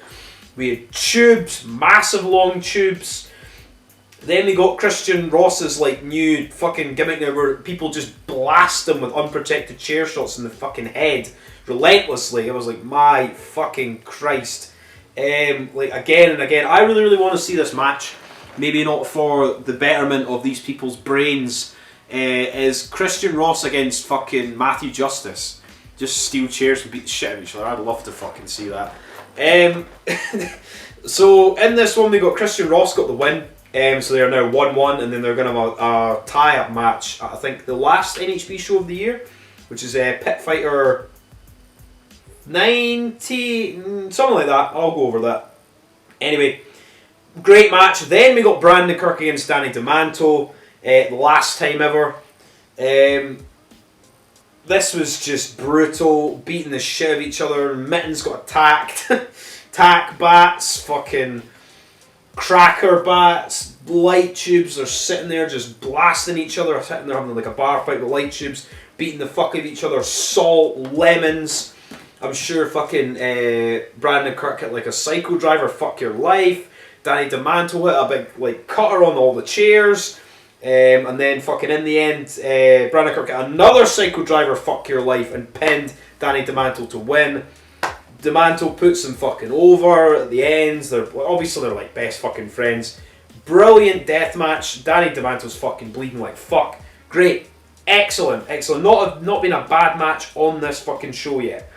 We had tubes, massive long tubes. Then we got Christian Ross's like new fucking gimmick now where people just blast him with unprotected chair shots in the fucking head relentlessly. I was like, my fucking Christ. Like again and again. I really, really want to see this match. Maybe not for the betterment of these people's brains. Is Christian Ross against fucking Matthew Justice. Just steal chairs and beat the shit out of each other. I'd love to fucking see that. So in this one we got Christian Ross got the win. So they are now 1-1 and then they're going to have a tie-up match at I think the last NHB show of the year, which is Pit Fighter 90, something like that. I'll go over that. Anyway, great match. Then we got Brandon Kirk against Danny DeManto, the last time ever. This was just brutal, beating the shit out of each other. Mittens got attacked, tack bats, fucking cracker bats, light tubes. They're sitting there just blasting each other, sitting there having like a bar fight with light tubes, beating the fuck out of each other. Salt, lemons. I'm sure fucking Brandon Kirk hit like a psycho driver, fuck your life. Danny DeManto hit a big like cutter on all the chairs. And then fucking in the end, Brandon Kirk hit another psycho driver, fuck your life, and pinned Danny DeManto to win. DeManto puts him fucking over at the ends. They're like best fucking friends. Brilliant death match. Danny DeManto's fucking bleeding like fuck. Great. Excellent. Excellent. Not been a bad match on this fucking show yet.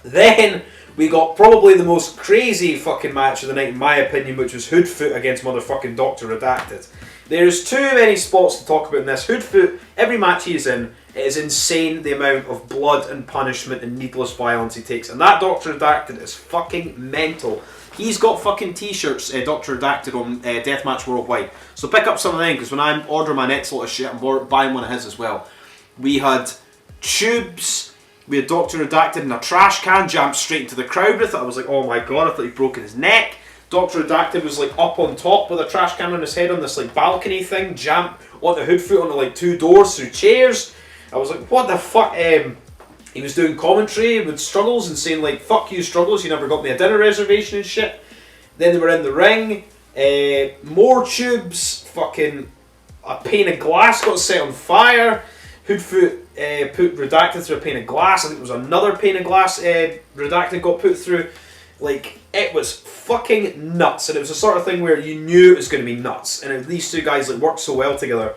Then we got probably the most crazy fucking match of the night in my opinion, which was Hoodfoot against motherfucking Dr. Redacted. There's too many spots to talk about in this. Hoodfoot, every match he is in, it is insane the amount of blood and punishment and needless violence he takes. And that Dr. Redacted is fucking mental. He's got fucking t-shirts, Dr. Redacted on Deathmatch Worldwide. So pick up some of them, because when I'm ordering my next lot of shit, I'm buying one of his as well. We had tubes, we had Dr. Redacted in a trash can, jumped straight into the crowd with it. I was like, oh my god, I thought he'd broken his neck. Dr. Redacted was like up on top with a trash can on his head on this like balcony thing, jumped onto Hoodfoot onto like 2 doors through chairs. I was like, what the fuck? He was doing commentary with Struggles and saying like, fuck you Struggles, you never got me a dinner reservation and shit. Then they were in the ring, more tubes, fucking a pane of glass got set on fire. Hoodfoot put Redacted through a pane of glass. I think there was another pane of glass Redacted got put through. Like, it was fucking nuts. And it was the sort of thing where you knew it was going to be nuts. And these two guys like worked so well together.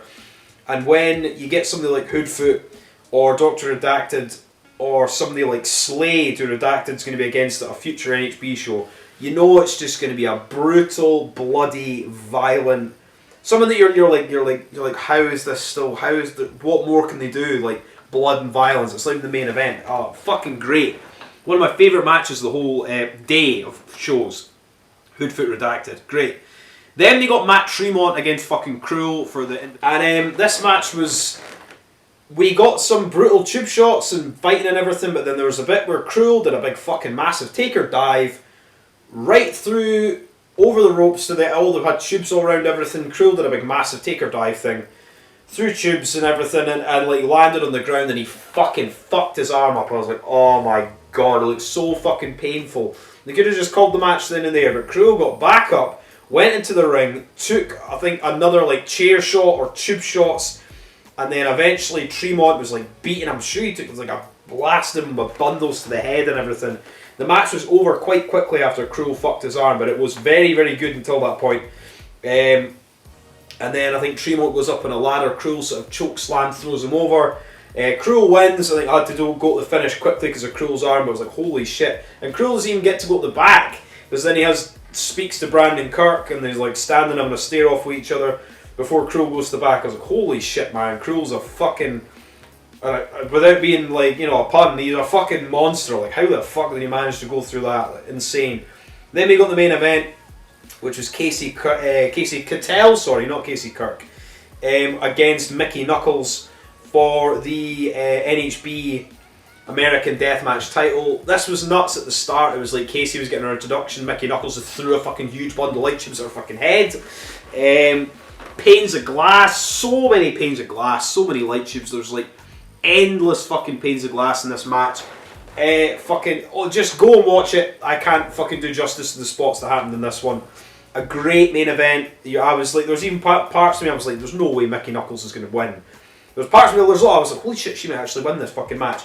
And when you get somebody like Hoodfoot or Dr. Redacted or somebody like Slade who Redacted's going to be against at a future NHB show, you know it's just going to be a brutal, bloody, violent. Something that you're like, how is this still? What more can they do? Like blood and violence. It's like the main event. Oh, fucking great. One of my favourite matches of the whole day of shows. Hoodfoot Redacted. Great. Then they got Matt Tremont against fucking Cruel for the... And this match was... We got some brutal tube shots and fighting and everything, but then there was a bit where Cruel did a big fucking massive taker dive right through, over the ropes to the... All they had tubes all around everything. Cruel did a big massive taker dive thing through tubes and everything, and like landed on the ground, and he fucking fucked his arm up. I was like, oh my god, it looked so fucking painful. They could have just called the match then and there, but Cruel got back up, went into the ring, took, I think, another like chair shot or tube shots, and then eventually Tremont was like beating. I'm sure he took like a blasted him with bundles to the head and everything. The match was over quite quickly after Cruel fucked his arm, but it was very, very good until that point. And then I think Tremont goes up on a ladder, Cruel sort of choke slam, throws him over. Cruel wins. I think I had to go to the finish quickly because of Cruel's arm, but I was like, holy shit. And Cruel doesn't even get to go to the back, because then he speaks to Brandon Kirk, and he's like standing on a stare off with each other before Cruel goes to the back. I was like, holy shit, man, Cruel's a fucking... without being like, you know, a pun, he's a fucking monster. Like, how the fuck did he manage to go through that? Like, insane. Then we got the main event, which was Casey Cattell, sorry, not Casey Kirk, against Mickey Knuckles for the NHB American Deathmatch title. This was nuts at the start. It was like Casey was getting her introduction, Mickey Knuckles threw a fucking huge bundle of light tubes at her fucking head. Panes of glass, so many panes of glass, so many light tubes. There's like endless fucking panes of glass in this match. Just go and watch it. I can't fucking do justice to the spots that happened in this one. A great main event. I was like, there was even parts of me I was like, there's no way Mickey Knuckles is going to win. There was parts of me, I was like, holy shit, she might actually win this fucking match.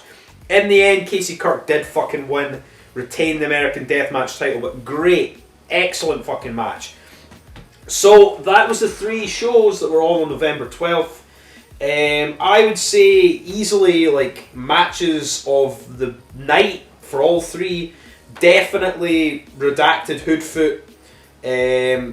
In the end, Casey Kirk did fucking win, retain the American Deathmatch title, but great, excellent fucking match. So that was the 3 shows that were all on November 12th. I would say easily like matches of the night for all 3. Definitely Redacted Hoodfoot.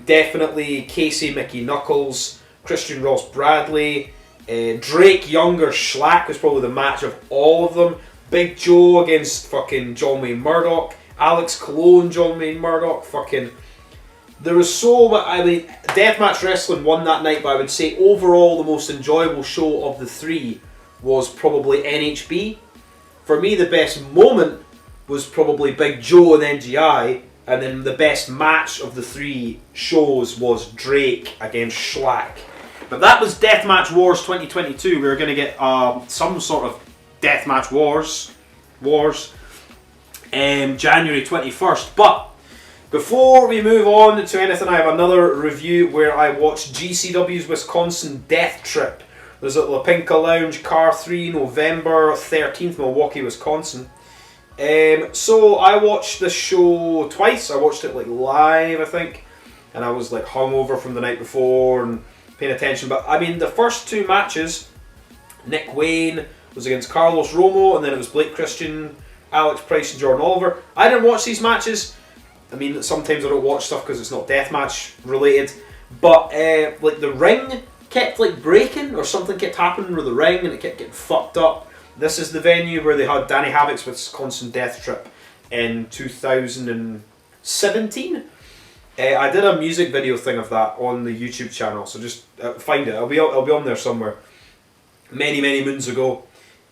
Definitely Casey Mickey Knuckles, Christian Ross Bradley, Drake Younger Schlack was probably the match of all of them. Big Joe against fucking John Wayne Murdoch, Alex Colon, John Wayne Murdoch, fucking... There was so much... I mean, Deathmatch Wrestling won that night, but I would say overall the most enjoyable show of the 3 was probably NHB. For me, the best moment was probably Big Joe and NGI, and then the best match of the 3 shows was Drake against Schlack. But that was Deathmatch Wars 2022. We were going to get some sort of Deathmatch Wars January 21st. But before we move on to anything, I have another review where I watched GCW's Wisconsin Deathtrip. There's at La Pinka Lounge, Car 3, November 13th, Milwaukee, Wisconsin. So I watched this show twice. I watched it like live, I think, and I was like hungover from the night before and paying attention. But I mean, the first 2 matches, Nick Wayne was against Carlos Romo, and then it was Blake Christian, Alex Price, and Jordan Oliver. I didn't watch these matches. I mean, sometimes I don't watch stuff because it's not deathmatch related. But like the ring kept like breaking, or something kept happening with the ring, and it kept getting fucked up. This is the venue where they had Danny Havoc's Wisconsin Deathtrip in 2017. I did a music video thing of that on the YouTube channel, so just find it. I'll be on there somewhere. Many moons ago.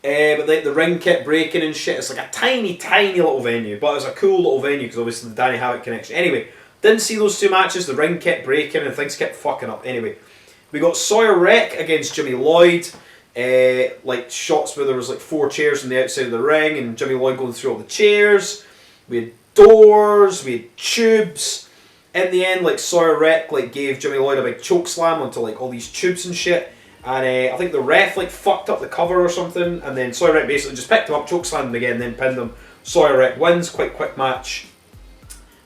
But like the ring kept breaking and shit. It's like a tiny little venue, but it was a cool little venue because obviously the Danny Havoc connection. Anyway, didn't see those 2 matches. The ring kept breaking and things kept fucking up. Anyway, we got Sawyer Wreck against Jimmy Lloyd. Like shots where there was like 4 chairs on the outside of the ring and Jimmy Lloyd going through all the chairs. We had doors, we had tubes. In the end, like Sawyer Wreck like gave Jimmy Lloyd a big choke slam onto like all these tubes and shit. And I think the ref like fucked up the cover or something, and then Sawyer Wreck basically just picked him up, choke slammed him again, then pinned him. Sawyer Wreck wins, quite quick match.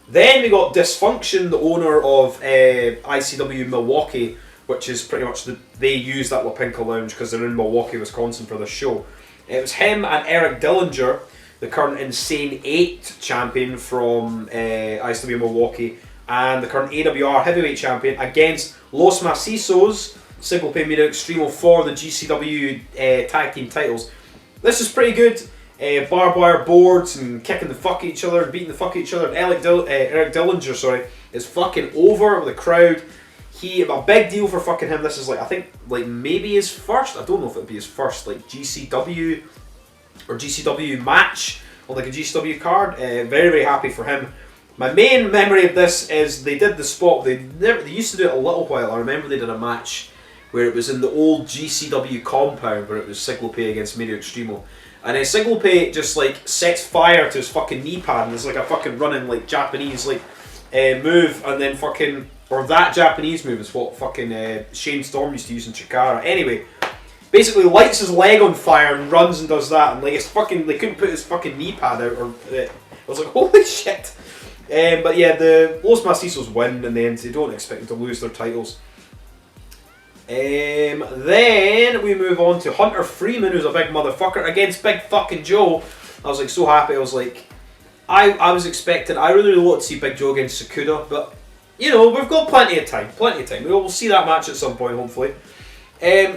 Then we got Dysfunction, the owner of ICW Milwaukee, which is pretty much they use that La Pinka Lounge because they're in Milwaukee, Wisconsin for the show. It was him and Eric Dillinger, the current Insane 8 champion from ICW Milwaukee, and the current AWR Heavyweight champion against Los Macizos, Single Pay Media Xtreme for the GCW tag team titles. This is pretty good. barbed wire boards and kicking the fuck at each other and beating the fuck at each other. And Eric Dillinger, sorry, is fucking over with the crowd. A big deal for fucking him. This is like, I think, like maybe his first. I don't know if it'd be his first like GCW or GCW match on like a GCW card. Very, very happy for him. My main memory of this is they did the spot. They used to do it a little while. I remember they did a match where it was in the old GCW compound where it was Siglope against Medio Extremo. And then Siglope just like sets fire to his fucking knee pad and there's like a fucking running like Japanese like move, and then fucking, or that Japanese move is what fucking Shane Storm used to use in Chikara. Anyway, basically lights his leg on fire and runs and does that, and like it's fucking, they couldn't put his fucking knee pad out, or I was like, holy shit. But yeah, the Los Mastizos win in the end. They don't expect them to lose their titles. Then we move on to Hunter Freeman, who's a big motherfucker, against Big fucking Joe. I was like so happy. I was like, I was expecting, I really want to see Big Joe against Sakuda, but you know, we've got plenty of time. We'll see that match at some point, hopefully.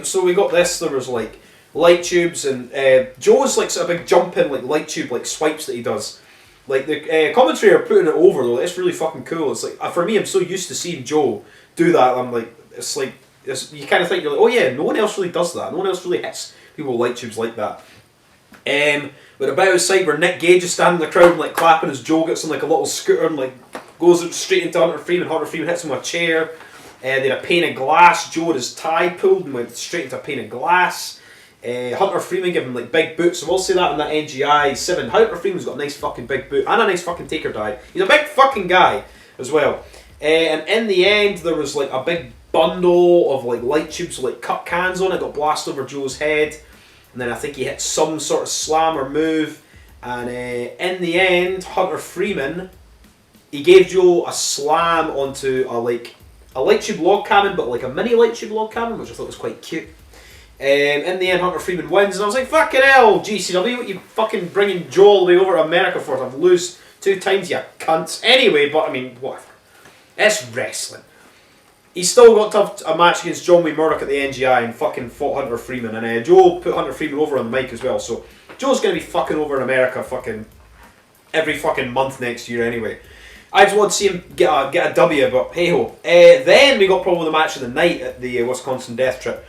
So we got this. There was like light tubes, and Joe's like sort of big jumping like light tube like swipes that he does. Like the commentary are putting it over though. It's really fucking cool. It's like for me, I'm so used to seeing Joe do that. I'm like, it's like you kind of think you're like, oh yeah, no one else really does that. No one else really hits people with light tubes like that. But about his side where Nick Gage is standing in the crowd and like clapping as Joe gets on like a little scooter and like goes straight into Hunter Freeman. Hunter Freeman hits him with a chair. They had a pane of glass. Joe had his tie pulled and went straight into a pane of glass. Hunter Freeman gave him like big boots, so we'll see that in that NGI 7. Hunter Freeman's got a nice fucking big boot and a nice fucking taker die. He's a big fucking guy as well. And in the end, there was like a big bundle of like light tubes with like cut cans on it, got blasted over Joe's head. And then I think he hit some sort of slam or move. And in the end, Hunter Freeman, he gave Joe a slam onto a light tube log cabin, but like a mini light tube log cabin, which I thought was quite cute. In the end, Hunter Freeman wins, and I was like, fucking hell, GCW, what you fucking bringing Joe all the way over to America for? I've lose 2 times, you cunts. Anyway, but I mean, whatever. It's wrestling. He still got to have a match against John Wayne Murdoch at the NGI and fucking fought Hunter Freeman, and Joe put Hunter Freeman over on the mic as well, so Joe's going to be fucking over in America fucking every fucking month next year anyway. I just want to see him get a W, but hey ho. Then we got probably the match of the night at the Wisconsin Deathtrip,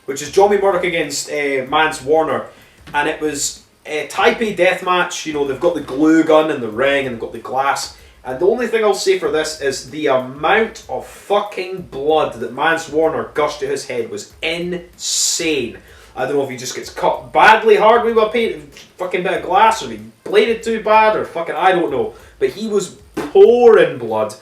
which is John Wayne Murdoch against Mance Warner, and it was a Taipei Deathmatch. You know, they've got the glue gun and the ring and they've got the glass, and the only thing I'll say for this is the amount of fucking blood that Mance Warner gushed to his head was insane. I don't know if he just gets cut badly hard with a fucking bit of glass, or he bladed too bad, or fucking I don't know, but he was pouring blood,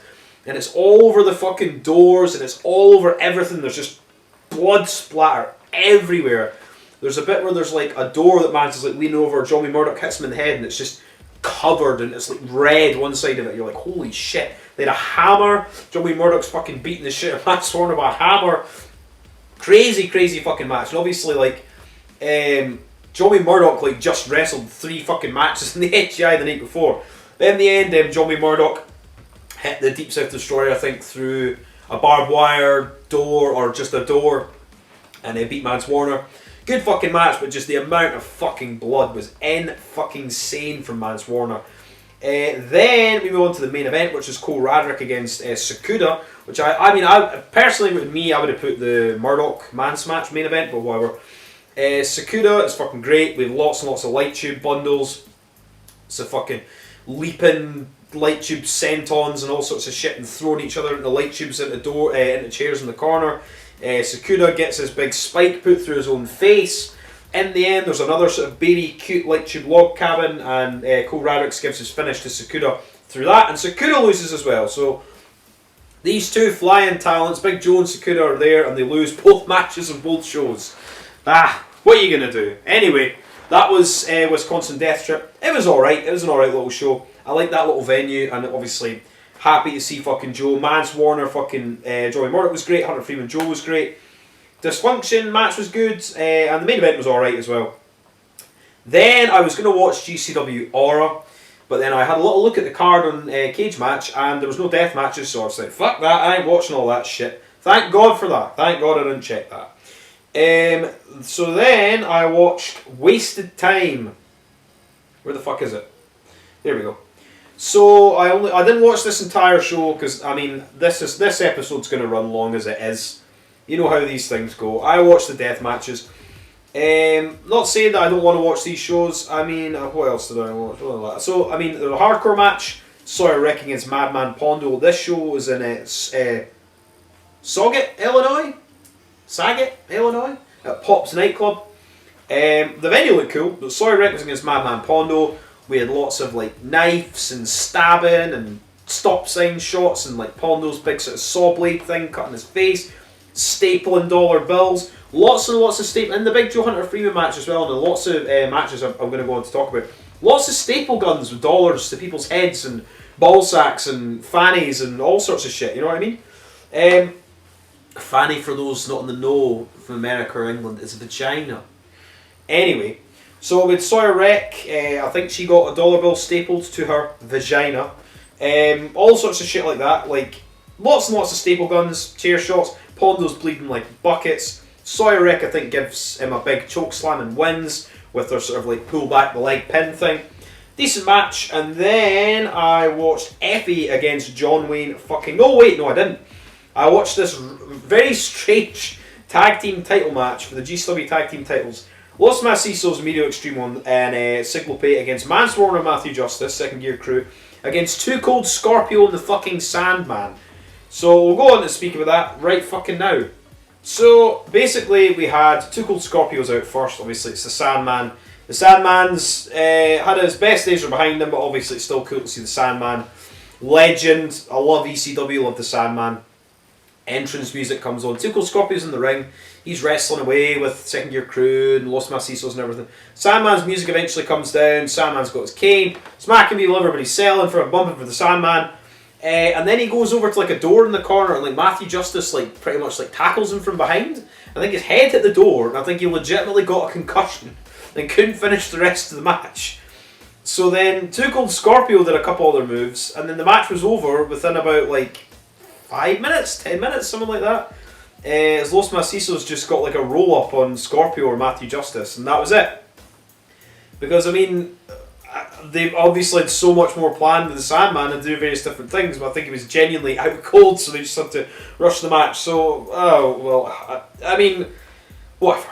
and it's all over the fucking doors and it's all over everything. There's just blood splatter everywhere. There's a bit where there's like a door that Mance is like leaning over, John Wayne Murdoch hits him in the head and it's just covered and it's like red one side of it. You're like, holy shit. They had a hammer. John Wayne Murdoch's fucking beating the shit out of Mance Warner with a hammer. Crazy fucking match. And obviously like John Wayne Murdoch like just wrestled 3 fucking matches in the HGI the night before. But in the end, John Wayne Murdoch hit the Deep South Destroyer, I think, through a barbed wire door or just a door, and they beat Mance Warner. Good fucking match, but just the amount of fucking blood was insane from Mance Warner. Then we move on to the main event, which is Cole Radrick against Sakuda, which I personally, with me, I would have put the Murdoch Mance match main event, but whatever. Sakuda is fucking great. We have lots and lots of light tube bundles. It's a fucking leaping light tube sentons and all sorts of shit, and throwing each other into light tubes into chairs in the corner. Sakuda gets his big spike put through his own face. In the end, there's another sort of very cute light tube log cabin, and Cole Radrick gives his finish to Sakuda through that, and Sakuda loses as well. So these two flying talents, Big Joe and Sakuda, are there, and they lose both matches and both shows. What are you gonna do? Anyway, that was Wisconsin Deathtrip. It was alright. It was an alright little show. I like that little venue, and obviously happy to see fucking Joe. Mance Warner, fucking Joey Murdoch was great. Hunter Freeman Joe was great. Dysfunction match was good, and the main event was alright as well. Then I was going to watch GCW Aura, but then I had a little look at the card on Cage Match, and there was no death matches, so I was like, fuck that, I ain't watching all that shit. Thank God for that. Thank God I didn't check that. So then I watched Wasted Time. Where the fuck is it? There we go. So I didn't watch this entire show because I mean this episode's going to run long as it is. You know how these things go. I watched the death matches. Not saying that I don't want to watch these shows. I mean, what else did I watch? So I mean, there's a hardcore match. Sawyer Rick against Madman Pondo. This show was in Sauget, Illinois. At Pop's nightclub. The venue looked cool. But Sawyer Rick was against Madman Pondo. We had lots of like knives and stabbing and stop sign shots and like Pondo's big sort of saw blade thing cutting his face, stapling dollar bills. Lots and lots of staple, and the big Joe Hunter Freeman match as well, and lots of matches I'm going to go on to talk about. Lots of staple guns with dollars to people's heads and ball sacks and fannies and all sorts of shit, you know what I mean? Fanny, for those not in the know from America or England, is a vagina. Anyway, so with Sawyer Rick, I think she got a dollar bill stapled to her vagina. All sorts of shit like that, like lots and lots of staple guns, chair shots, Pondo's bleeding like buckets. Sawyer Rick, I think, gives him a big choke slam and wins with their sort of like pull back the leg pin thing. Decent match, and then I watched Effy against John Wayne fucking... No, wait, no I didn't. I watched this very strange tag team title match for the GCW tag team titles. Los Macizos, Medio Xtreme One, and Siglope against Manswarner and Matthew Justice, Second Gear Crew, against Too Cold Scorpio and the fucking Sandman. So we'll go on to speak about that right fucking now. So basically we had Too Cold Scorpios out first, obviously it's the Sandman. The Sandman's had his best days are behind him, but obviously it's still cool to see the Sandman. Legend, I love ECW, love the Sandman. Entrance music comes on. Too Cold Scorpios in the ring. He's wrestling away with Second Gear Crew and Los Macizos and everything. Sandman's music eventually comes down. Sandman's got his cane. Smacking me liver, but he's selling for a bumping for the Sandman. And then he goes over to like a door in the corner and like Matthew Justice like pretty much like tackles him from behind. I think his head hit the door and I think he legitimately got a concussion and couldn't finish the rest of the match. So then Too Cold Scorpio did a couple other moves and then the match was over within about like 5 minutes, 10 minutes, something like that. As Los Macizos just got like a roll up on Scorpio or Matthew Justice and that was it. Because I mean, they obviously had so much more planned with the Sandman and do various different things, but I think he was genuinely out cold, so they just had to rush the match. So, oh, well, I mean, whatever.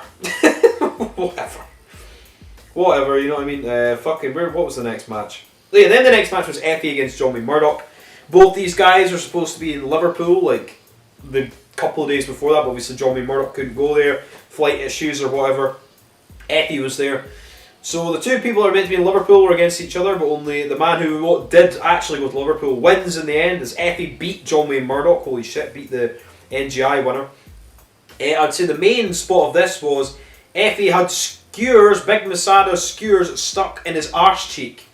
Whatever, you know what I mean? Fucking, what was the next match? Yeah, then the next match was Effy against John Wayne Murdoch. Both these guys are supposed to be in Liverpool, like, the couple of days before that, but obviously John Wayne Murdoch couldn't go there, flight issues or whatever. Effy was there. So the two people who are meant to be in Liverpool were against each other, but only the man who did actually go to Liverpool wins in the end, as Effy beat John Wayne Murdoch. Holy shit, beat the NGI winner. I'd say the main spot of this was Effy had skewers, big Masada skewers stuck in his arse cheek.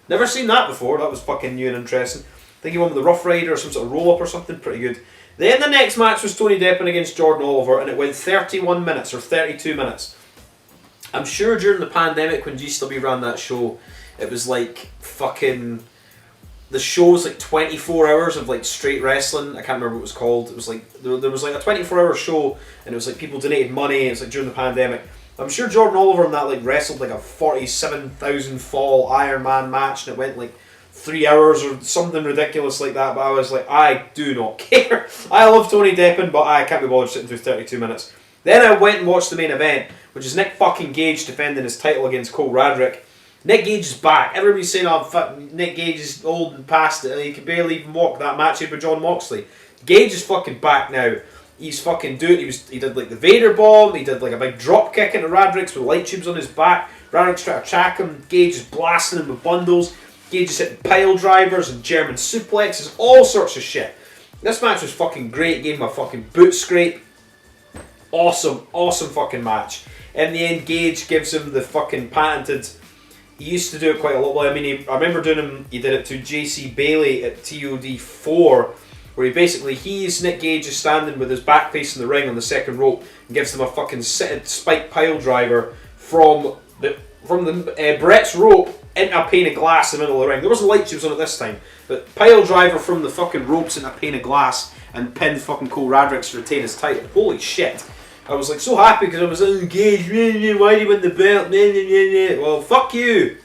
Never seen that before, that was fucking new and interesting. I think he won with the Rough Rider or some sort of roll-up or something, pretty good. Then the next match was Tony Deppen against Jordan Oliver, and it went 31 minutes or 32 minutes. I'm sure during the pandemic when GCW ran that show, it was like fucking... The show was like 24 hours of like straight wrestling. I can't remember what it was called. It was like, there was like a 24-hour show and it was like people donated money. It was like during the pandemic. I'm sure Jordan Oliver on that like wrestled like a 47,000 fall Iron Man match and it went like 3 hours or something ridiculous like that. But I was like, I do not care. I love Tony Deppen, but I can't be bothered sitting through 32 minutes. Then I went and watched the main event, which is Nick fucking Gage defending his title against Cole Radrick. Nick Gage is back. Everybody's saying, oh, fuck, Nick Gage is old and past it. He can barely even walk. That match here with John Moxley. Gage is fucking back now. He's fucking doing. He did like the Vader bomb. He did like a big drop kick into Radrick's with light tubes on his back. Radrick's trying to track him. Gage is blasting him with bundles. Gage is hitting pile drivers and German suplexes. All sorts of shit. This match was fucking great. Gave him a fucking boot scrape. Awesome, awesome fucking match. In the end, Gage gives him the fucking patented... He used to do it quite a lot. Well, I mean, I remember doing him... He did it to JC Bailey at TOD4, where he's Nick Gage is standing with his back facing the ring on the second rope and gives them a fucking spike pile driver from the Brett's rope into a pane of glass in the middle of the ring. There wasn't light tubes on it this time, but pile driver from the fucking ropes into a pane of glass and pinned fucking Cole Radrick to retain his title. Holy shit. I was like so happy because I was like, Gage, why do you win the belt? Well, fuck you.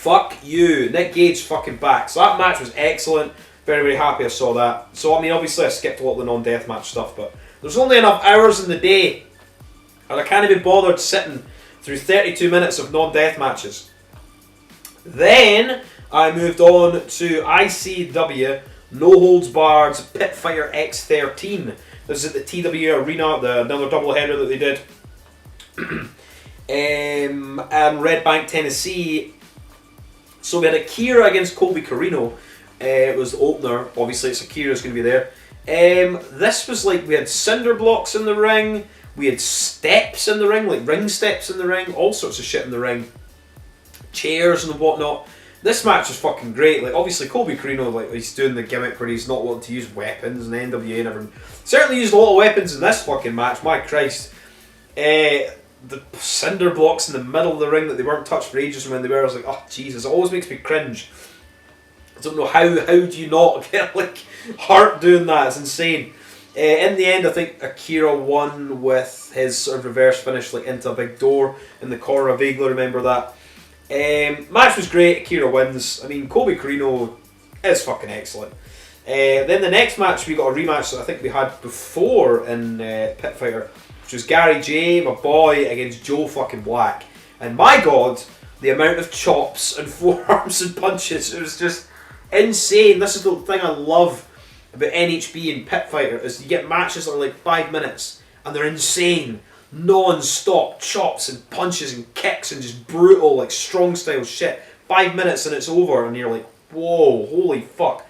Fuck you. Nick Gage fucking back. So that match was excellent. Very, very happy I saw that. So, I mean, obviously I skipped a lot of the non-deathmatch stuff, but there's only enough hours in the day, and I can't even bother sitting through 32 minutes of non-death matches. Then I moved on to ICW No Holds Barred Pit Fighter X13. This is at the TW Arena, another double header that they did. And Red Bank, Tennessee. So we had Akira against Colby Carino. It was the opener. Obviously, it's Akira's going to be there. This was like, we had cinder blocks in the ring. We had steps in the ring, like ring steps in the ring. All sorts of shit in the ring. Chairs and whatnot. This match was fucking great. Like, obviously, Colby Carino, like, he's doing the gimmick where he's not wanting to use weapons and NWA and everything. Certainly used a lot of weapons in this fucking match. My Christ. The cinder blocks in the middle of the ring that they weren't touched for ages, and when they were, I was like, oh Jesus, it always makes me cringe. I don't know how do you not get like heart doing that? It's insane. In the end, I think Akira won with his sort of reverse finish, like into a big door in the corner. I vaguely remember that. Match was great. Akira wins. I mean, Colby Carino is fucking excellent. Then the next match, we got a rematch that I think we had before in Pit Fighter, which was Gary J, my boy, against Joe fucking Black. And my God, the amount of chops and forearms and punches, it was just insane. This is the thing I love about NHB and Pit Fighter, is you get matches that are like 5 minutes and they're insane, non-stop chops and punches and kicks and just brutal, like strong style shit. 5 minutes and it's over and you're like, whoa, holy fuck.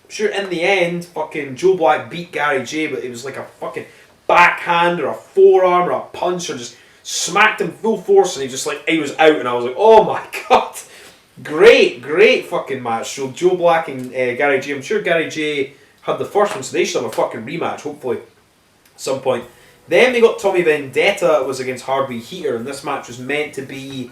Sure, in the end, fucking Joe Black beat Gary J, but it was like a fucking backhand or a forearm or a punch, or just smacked him full force and he was out, and I was like, oh my God. Great fucking match. So Joe Black and Gary J, I'm sure Gary J had the first one, so they should have a fucking rematch, hopefully, at some point. Then we got Tommy Vendetta was against Harvey Heater, and this match was meant to be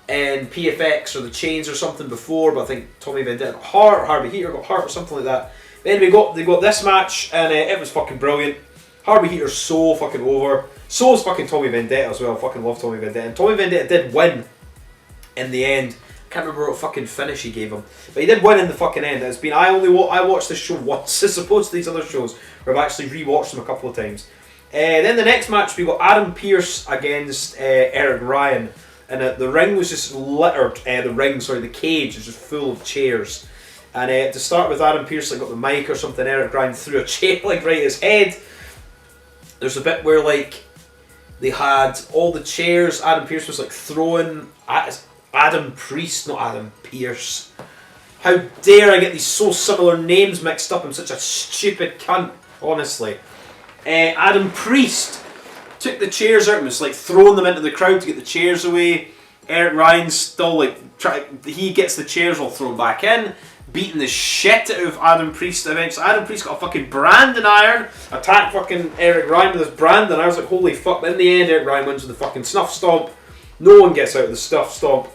in PFX or the Chains or something before, but I think Tommy Vendetta got hurt, or Harvey Heater got hurt or something like that. Then they got this match, and it was fucking brilliant. Harvey Heater's so fucking over. So is fucking Tommy Vendetta as well. I fucking love Tommy Vendetta. And Tommy Vendetta did win in the end. I can't remember what fucking finish he gave him, but he did win in the fucking end. It's been I watched this show once as opposed to these other shows where I've actually rewatched them a couple of times. Then the next match we got Adam Pearce against Eric Ryan, and the ring was just littered. The cage was just full of chairs. And to start with, Adam Pearce like got the mic or something. Eric Ryan threw a chair like right at his head. There's a bit where like they had all the chairs. Adam Pearce was like throwing at Adam Priest, not Adam Pearce. How dare I get these so similar names mixed up? I'm such a stupid cunt, honestly. Adam Priest took the chairs out and was like throwing them into the crowd to get the chairs away. Eric Ryan's still like he gets the chairs all thrown back in, beating the shit out of Adam Priest eventually. Adam Priest got a fucking branding iron, attacked fucking Eric Ryan with his brand, and I was like, holy fuck. But in the end, Eric Ryan wins with the fucking snuff stomp. No one gets out of the snuff stomp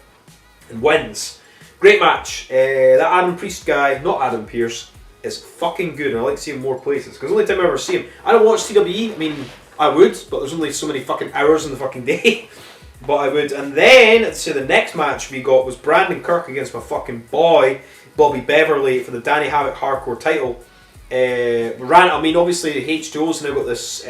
and wins. Great match. That Adam Priest guy, not Adam Pearce, is fucking good, and I like to see him more places, because the only time I ever see him, I don't watch TWE, I mean, I would, but there's only so many fucking hours in the fucking day. But I would. And then, let's say the next match we got was Brandon Kirk against my fucking boy, Bobby Beverly, for the Danny Havoc Hardcore title. Obviously H2O's now got this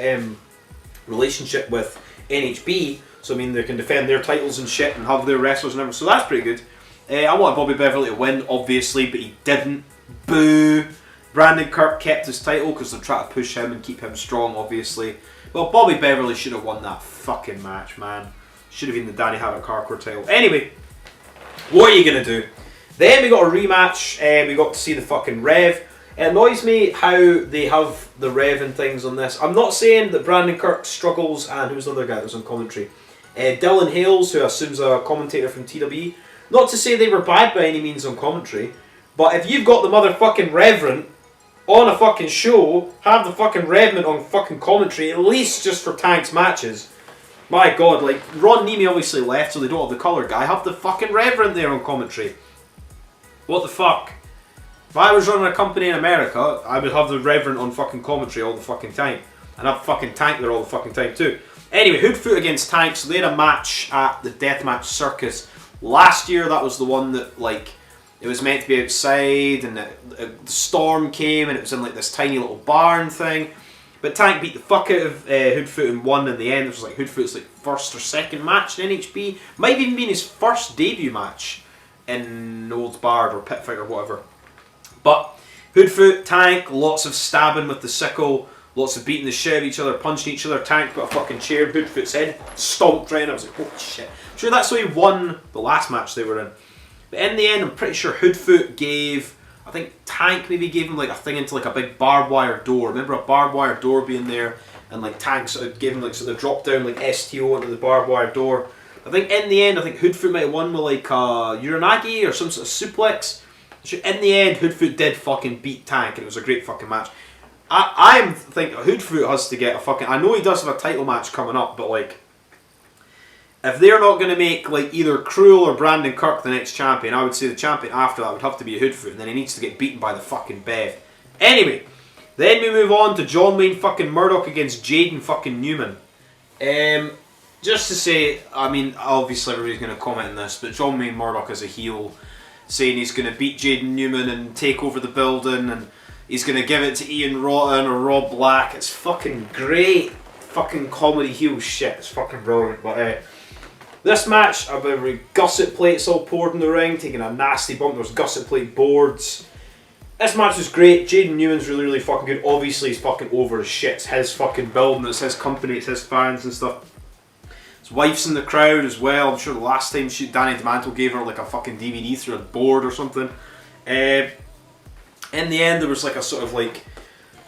relationship with NHB, so I mean they can defend their titles and shit and have their wrestlers and everything, so that's pretty good. I wanted Bobby Beverly to win, obviously, but he didn't. Boo! Brandon Kirk kept his title because they're trying to push him and keep him strong, obviously. Well, Bobby Beverly should have won that fucking match, man. Should have been the Danny Havoc Hardcore title. Anyway, what are you going to do? Then we got a rematch, and we got to see the fucking Rev. It annoys me how they have the Rev and things on this. I'm not saying that Brandon Kirk struggles, and who's the other guy that was on commentary? Dylan Hales, who I assume's a commentator from TWE. Not to say they were bad by any means on commentary, but if you've got the motherfucking Reverend on a fucking show, have the fucking Reverend on fucking commentary, at least just for Tank's matches. My God, like, Ron Nemi obviously left, so they don't have the colour guy. Have the fucking Reverend there on commentary. What the fuck? If I was running a company in America, I would have the Reverend on fucking commentary all the fucking time. And have fucking Tank there all the fucking time too. Anyway, Hoodfoot against Tank, so they had a match at the Deathmatch Circus Last year, that was the one that, like, it was meant to be outside, and the storm came, and it was in, like, this tiny little barn thing. But Tank beat the fuck out of Hoodfoot and won in the end. It was like Hoodfoot's like first or second match in NHB. Might have even been his first debut match in Old Bard or Pit Fight or whatever. But Hoodfoot, Tank, lots of stabbing with the sickle, lots of beating the shit out of each other, punching each other. Tank put a fucking chair in Hoodfoot's head, stomped right in. I was like, holy shit. I'm sure that's why he won the last match they were in. But in the end, I'm pretty sure Hoodfoot gave... I think Tank maybe gave him like a thing into like a big barbed wire door. Remember a barbed wire door being there, and like Tank sort of gave him like sort of drop down like STO into the barbed wire door. I think in the end, I think Hoodfoot might have won with like a Uranagi or some sort of suplex. In the end, Hoodfoot did fucking beat Tank, and it was a great fucking match. I think Hoodfoot has to get a fucking... I know he does have a title match coming up, but like, if they're not going to make like either Cruel or Brandon Kirk the next champion, I would say the champion after that would have to be a Hoodfoot, and then he needs to get beaten by the fucking Bev. Anyway, then we move on to John Wayne fucking Murdoch against Jaden fucking Newman. Just to say, I mean, obviously everybody's going to comment on this, but John Wayne Murdoch is a heel, saying he's going to beat Jaden Newman and take over the building, and he's going to give it to Ian Rotten or Rob Black. It's fucking great fucking comedy heel shit. It's fucking brilliant. But this match, about gusset plates all poured in the ring, taking a nasty bump. There was gusset plate boards. This match was great. Jaden Newman's really, really fucking good. Obviously, he's fucking over his shit. It's his fucking building. It's his company. It's his fans and stuff. His wife's in the crowd as well. I'm sure the last time Danny DeManto gave her like a fucking DVD through a board or something. In the end, there was like a sort of like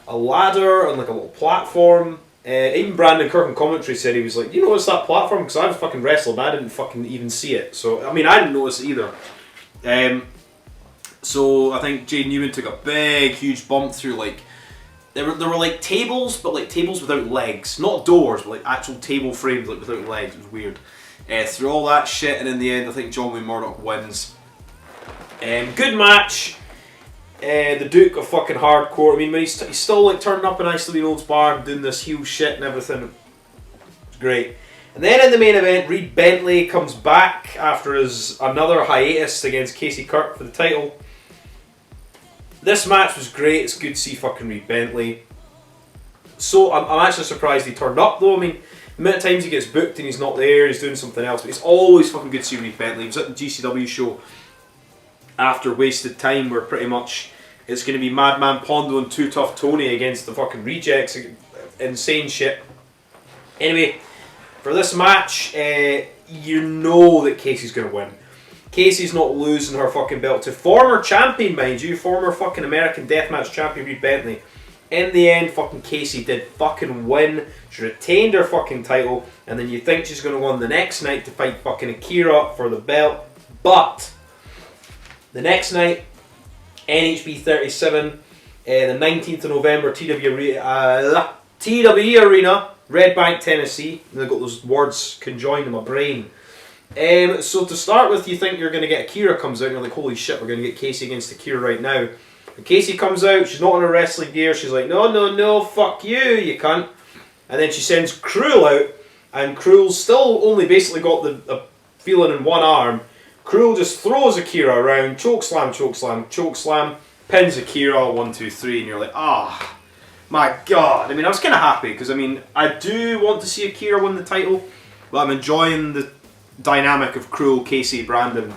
a ladder and like a little platform. Even Brandon Kirk in commentary said, he was like, you notice that platform? Because I was fucking wrestling, but I didn't fucking even see it. So, I mean, I didn't notice it either. So, I think Jaden Newman took a big, huge bump through, like, there were like tables, but like tables without legs. Not doors, but like actual table frames like without legs. It was weird. Through all that shit, and in the end, I think John Wayne Murdoch wins. Good match. The Duke of fucking hardcore. I mean, when he's still like turning up in ICW Olds Bar and doing this heel shit and everything. It's great. And then in the main event, Reed Bentley comes back after his another hiatus against Casey Kirk for the title. This match was great. It's good to see fucking Reed Bentley. So I'm actually surprised he turned up though. I mean, the amount of times he gets booked and he's not there, he's doing something else. But it's always fucking good to see Reed Bentley. He was at the GCW show after Wasted Time, where pretty much it's going to be Madman Pondo and Too Tough Tony against the fucking rejects. Insane shit. Anyway, for this match, you know that Casey's going to win. Casey's not losing her fucking belt to former champion, mind you, former fucking American Deathmatch champion Reed Bentley. In the end, fucking Casey did fucking win. She retained her fucking title, and then you think she's going to win the next night to fight fucking Akira for the belt. But the next night, NHB 37, the 19th of November, TWE Arena, Red Bank, Tennessee. And I've got those words conjoined in my brain. So to start with, you think you're going to get Akira comes out, and you're like, holy shit, we're going to get Casey against Akira right now. And Casey comes out, she's not in her wrestling gear, she's like, no, no, no, fuck you, you cunt. And then she sends Cruel out, and Cruel's still only basically got the feeling in one arm. Cruel just throws Akira around, chokeslam, chokeslam, chokeslam, pins Akira, 1, 2, 3, and you're like, ah, my god. I mean, I was kind of happy, because I mean, I do want to see Akira win the title, but I'm enjoying the dynamic of Cruel, Casey, Brandon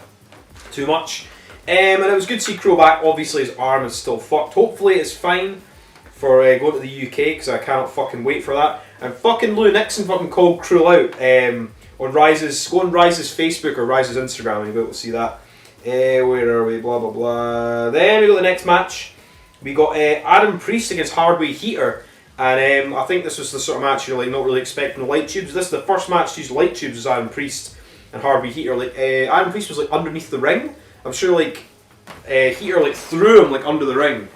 too much. And it was good to see Cruel back. Obviously his arm is still fucked. Hopefully it's fine for going to the UK, because I cannot fucking wait for that. And fucking Lou Nixon fucking called Cruel out on Rise's, go on Rise's Facebook or Rise's Instagram and you'll be able to see that. Where are we? Blah blah blah. Then we got the next match. We got Adam Priest against Hardway Heater. And I think this was the sort of match you're like not really expecting the light tubes. This is the first match to use light tubes as Adam Priest and Hardway Heater. Like Adam Priest was like underneath the ring. I'm sure like Heater like threw him like under the ring.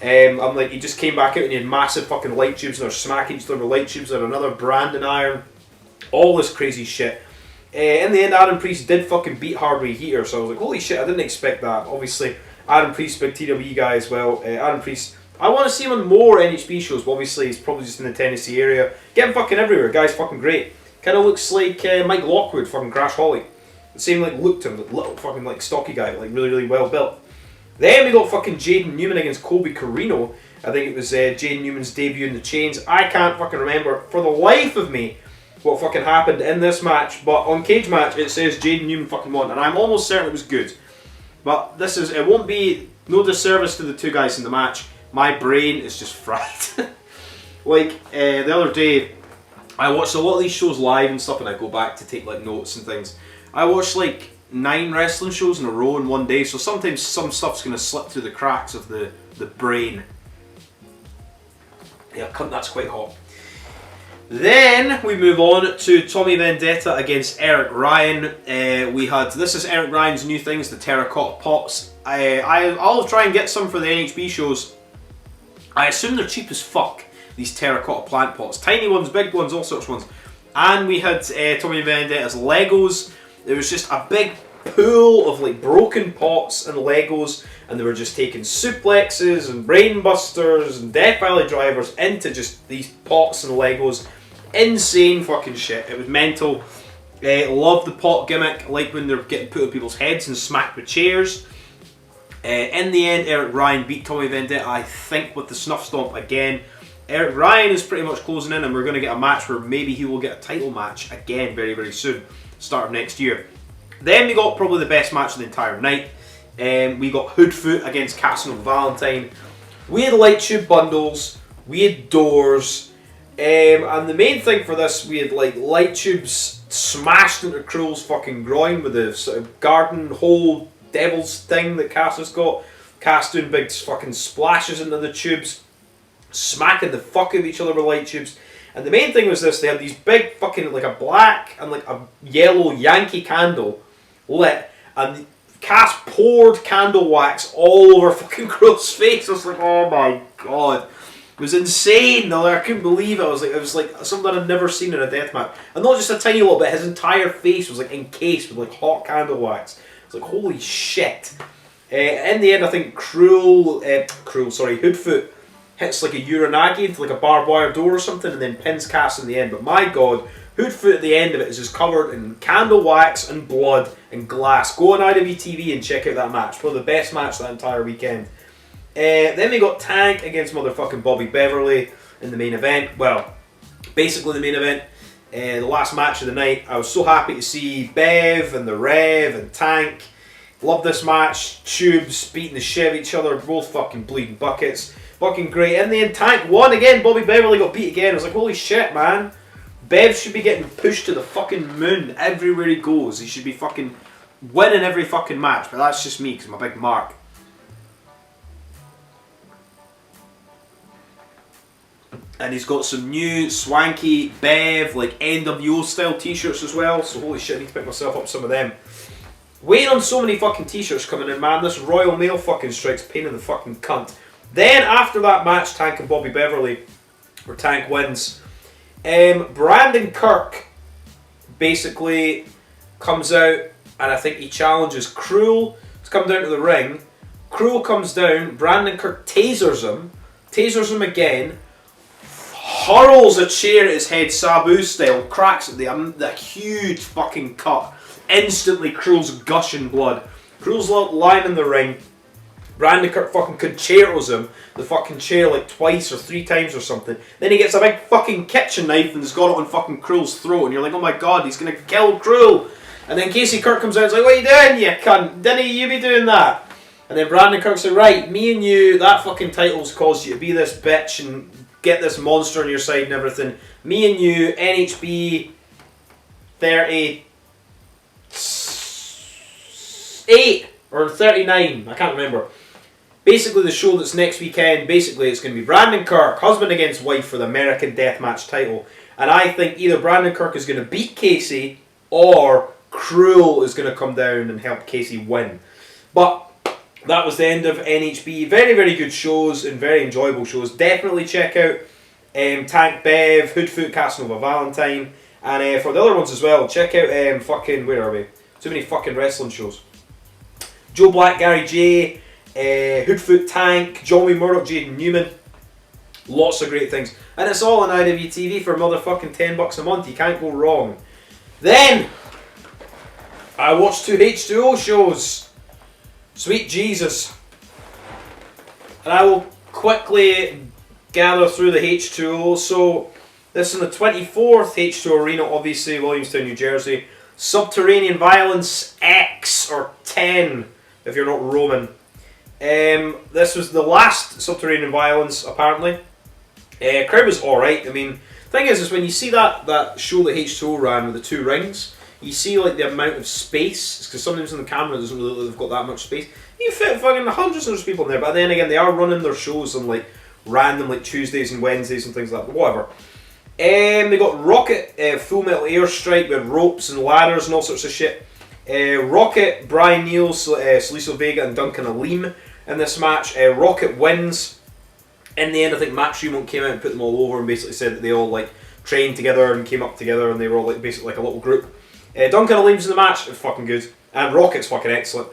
I'm like, he just came back out and he had massive fucking light tubes and they're smacking each other with light tubes and another Brandon iron. All this crazy shit. In the end, Adam Priest did fucking beat Hardway Heater, so I was like, holy shit, I didn't expect that. Obviously, Adam Priest, big TWE guy as well. Adam Priest, I want to see him on more NHB shows, but obviously he's probably just in the Tennessee area. Get him fucking everywhere, guy's fucking great. Kind of looks like Mike Lockwood from Crash Holly. The same like looked him, like little fucking like stocky guy, like really well built. Then we got fucking Jaden Newman against Colby Carino. I think it was Jaden Newman's debut in the chains. I can't fucking remember for the life of me what fucking happened in this match, but on Cage Match it says Jaden Newman fucking won, and I'm almost certain it was good. But this is, it won't be, no disservice to the two guys in the match. My brain is just fried. Like, the other day, I watched a lot of these shows live and stuff, and I go back to take like notes and things. I watched like 9 wrestling shows in a row in one day, so sometimes some stuff's going to slip through the cracks of the brain. Yeah, that's quite hot. Then we move on to Tommy Vendetta against Eric Ryan. This is Eric Ryan's new things, the terracotta pots. I'll try and get some for the NHB shows. I assume they're cheap as fuck, these terracotta plant pots. Tiny ones, big ones, all sorts of ones. And we had Tommy Vendetta's Legos. There was just a big pool of like broken pots and Legos, and they were just taking suplexes and brain busters and Death Valley drivers into just these pots and Legos. Insane fucking shit. It was mental. Love the pot gimmick. Like when they're getting put on people's heads and smacked with chairs. In the end, Eric Ryan beat Tommy Vendetta, I think, with the snuff stomp again. Eric Ryan is pretty much closing in, and we're going to get a match where maybe he will get a title match again very soon, start of next year. Then we got probably the best match of the entire night. We got Hoodfoot against Casanova Valentine. We had light tube bundles, we had doors, and the main thing for this, we had like light tubes smashed into Cruel's fucking groin with the sort of garden hole devil's thing that Cass has got. Cass doing big fucking splashes into the tubes, smacking the fuck out of each other with light tubes. And the main thing was this, they had these big fucking, like a black and like a yellow Yankee candle lit, and Cass poured candle wax all over fucking Cruel's face. I was like, oh my god. It was insane. I couldn't believe it. It was like something I'd never seen in a deathmatch. And not just a tiny little bit, his entire face was like encased with like hot candle wax. It's like, holy shit. In the end, I think Hoodfoot hits like a Uranagi into like a barbed wire door or something, and then pins Cass in the end. But my god, Hoodfoot at the end of it is just covered in candle wax and blood and glass. Go on IWTV and check out that match. Probably the best match that entire weekend. Then we got Tank against motherfucking Bobby Beverly in the main event. Well, basically the main event. The last match of the night. I was so happy to see Bev and the Rev and Tank. Love this match. Tubes beating the shit out of each other. Both fucking bleeding buckets. Fucking great. In the end, Tank won again. Bobby Beverly got beat again. I was like, holy shit, man. Bev should be getting pushed to the fucking moon everywhere he goes. He should be fucking winning every fucking match. But that's just me, because I'm a big mark. And he's got some new swanky Bev, like NWO style t-shirts as well. So holy shit, I need to pick myself up some of them. Waiting on so many fucking t-shirts coming in, man. This Royal Mail fucking strikes pain in the fucking cunt. Then after that match, Tank and Bobby Beverly, where Tank wins, Brandon Kirk basically comes out, and I think he challenges Cruel to come down to the ring. Cruel comes down, Brandon Kirk tasers him again, hurls a chair at his head Sabu style, cracks at the huge fucking cut. Instantly Cruel's gushing blood. Cruel's lying in the ring. Brandon Kirk fucking concertos him, the fucking chair, like twice or 3 times or something. Then he gets a big fucking kitchen knife and has got it on fucking Cruel's throat, and you're like, oh my god, he's gonna kill Cruel. And then Casey Kirk comes out and is like, what are you doing, you cunt? Didn't you be doing that? And then Brandon Kirk said, right, me and you, that fucking title's caused you to be this bitch and get this monster on your side and everything. Me and you, NHB 38 or 39, I can't remember. Basically the show that's next weekend, basically it's going to be Brandon Kirk, husband against wife for the American Deathmatch title. And I think either Brandon Kirk is going to beat Casey or Cruel is going to come down and help Casey win. But that was the end of NHB. Very, very good shows and very enjoyable shows. Definitely check out Tank Bev, Hoodfoot, Casanova Valentine. And for the other ones as well, check out fucking, where are we? Too many fucking wrestling shows. Joe Black, Gary J, Hoodfoot, Tank, Johnny Murdoch, Jaden Newman. Lots of great things. And it's all on IWTV for motherfucking $10 a month. You can't go wrong. Then, I watched 2 H2O shows. Sweet Jesus. And I will quickly gather through the H2O. So, this is the 24th H2O Arena, obviously, Williamstown, New Jersey. Subterranean Violence X, or 10, if you're not Roman. This was the last Subterranean Violence, apparently. Crowd was alright. I mean, thing is when you see that show that H2O ran with the 2 rings, you see like the amount of space, because sometimes on the camera it doesn't really look like they've got that much space. You fit fucking hundreds of people in there, but then again they are running their shows on like random like Tuesdays and Wednesdays and things like that, but whatever. They got Rocket, Full Metal Airstrike with ropes and ladders and all sorts of shit. Rocket, Brian Neal, Saliso Vega and Duncan Aleem in this match. Rocket wins. In the end, I think Matt Tremont came out and put them all over and basically said that they all like trained together and came up together and they were all like basically like a little group. Duncan Aleem's in the match, it's fucking good. And Rocket's fucking excellent.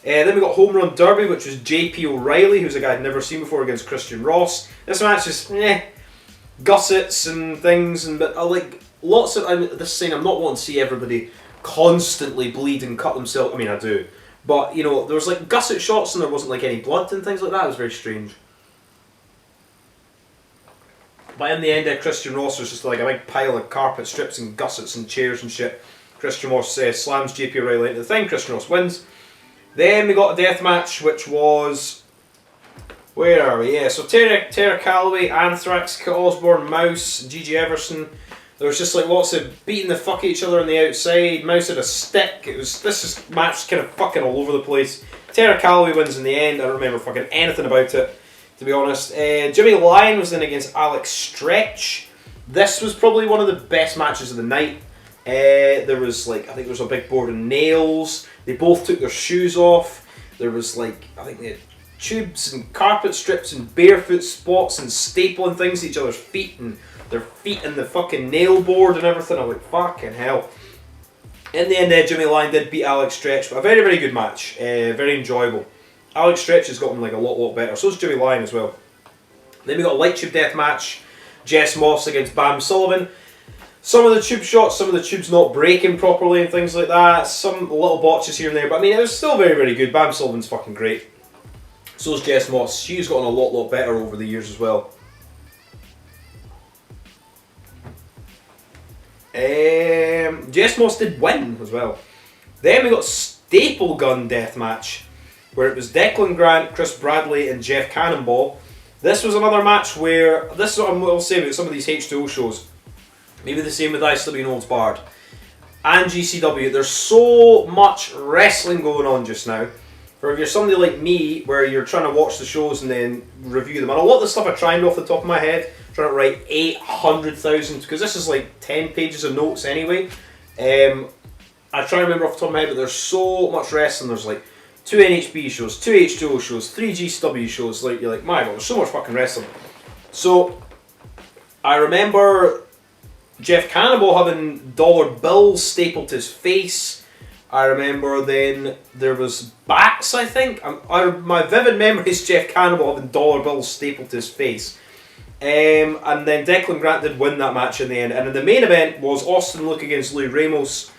Then we got Home Run Derby, which was JP O'Reilly, who's a guy I'd never seen before, against Christian Ross. This match is gussets and things, and but I like lots of. This saying I'm not wanting to see everybody constantly bleed and cut themselves. I mean, I do, but you know, there was like gusset shots and there wasn't like any blood and things like that. It was very strange. But in the end, Christian Ross was just like a big pile of carpet strips and gussets and chairs and shit. Christian Ross slams JP O'Reilly into the thing. Christian Ross wins. Then we got a death match, which was... Where are we? Yeah, so Tara Calloway, Anthrax, Kit Osborne, Mouse, Gigi Everson. There was just like lots of beating the fuck at each other on the outside. Mouse had a stick. This match was kind of fucking all over the place. Tara Calloway wins in the end. I don't remember fucking anything about it, to be honest. Jimmy Lyon was in against Alex Stretch. This was probably one of the best matches of the night. There was like, I think there was a big board of nails. They both took their shoes off. There was like, I think they had tubes and carpet strips and barefoot spots and stapling things to each other's feet and their feet in the fucking nail board and everything. I'm like, fucking hell. In the end, Jimmy Lyon did beat Alex Stretch, but a very, very good match. Very enjoyable. Alex Stretch has gotten like a lot better. So has Jimmy Lyon as well. Then we got a light tube death match. Jess Moss against Bam Sullivan. Some of the tube shots, some of the tubes not breaking properly and things like that. Some little botches here and there, but I mean, it was still very, very good. Bam Sullivan's fucking great. So is Jess Moss. She's gotten a lot better over the years as well. Jess Moss did win as well. Then we got Staple Gun Deathmatch, where it was Declan Grant, Chris Bradley and Jeff Cannonball. This was another match where, this is what I will say about some of these H2O shows. Maybe the same with ICW Olds Barred and GCW. There's so much wrestling going on just now. For if you're somebody like me, where you're trying to watch the shows and then review them, and a lot of the stuff I tried off the top of my head, trying to write 800,000, because this is like 10 pages of notes anyway. I try to remember off the top of my head, but there's so much wrestling. There's like 2 NHB shows, 2 H2O shows, 3 GCW shows. Like, you're like, my god, there's so much fucking wrestling. So I remember Jeff Cannonball having dollar bills stapled to his face. I remember then there was bats, I think. My vivid memory is Jeff Cannonball having dollar bills stapled to his face. And then Declan Grant did win that match in the end. And in the main event was Austin Luke against Louis Ramos.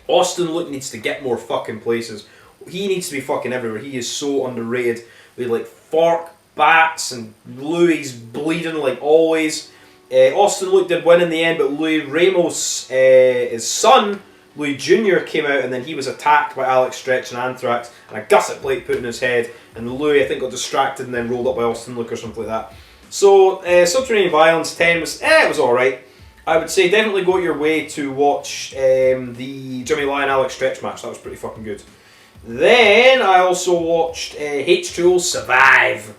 Austin Luke needs to get more fucking places. He needs to be fucking everywhere. He is so underrated. With like fork, bats, and Louis bleeding like always. Austin Luke did win in the end, but Louis Ramos, his son, Louis Jr. came out and then he was attacked by Alex Stretch and Anthrax and a gusset plate put in his head, and Louis I think got distracted and then rolled up by Austin Luke or something like that. So Subterranean Violence 10 was, it was alright. I would say definitely go your way to watch the Jimmy Lyon Alex Stretch match. That was pretty fucking good. Then I also watched H2O Survive,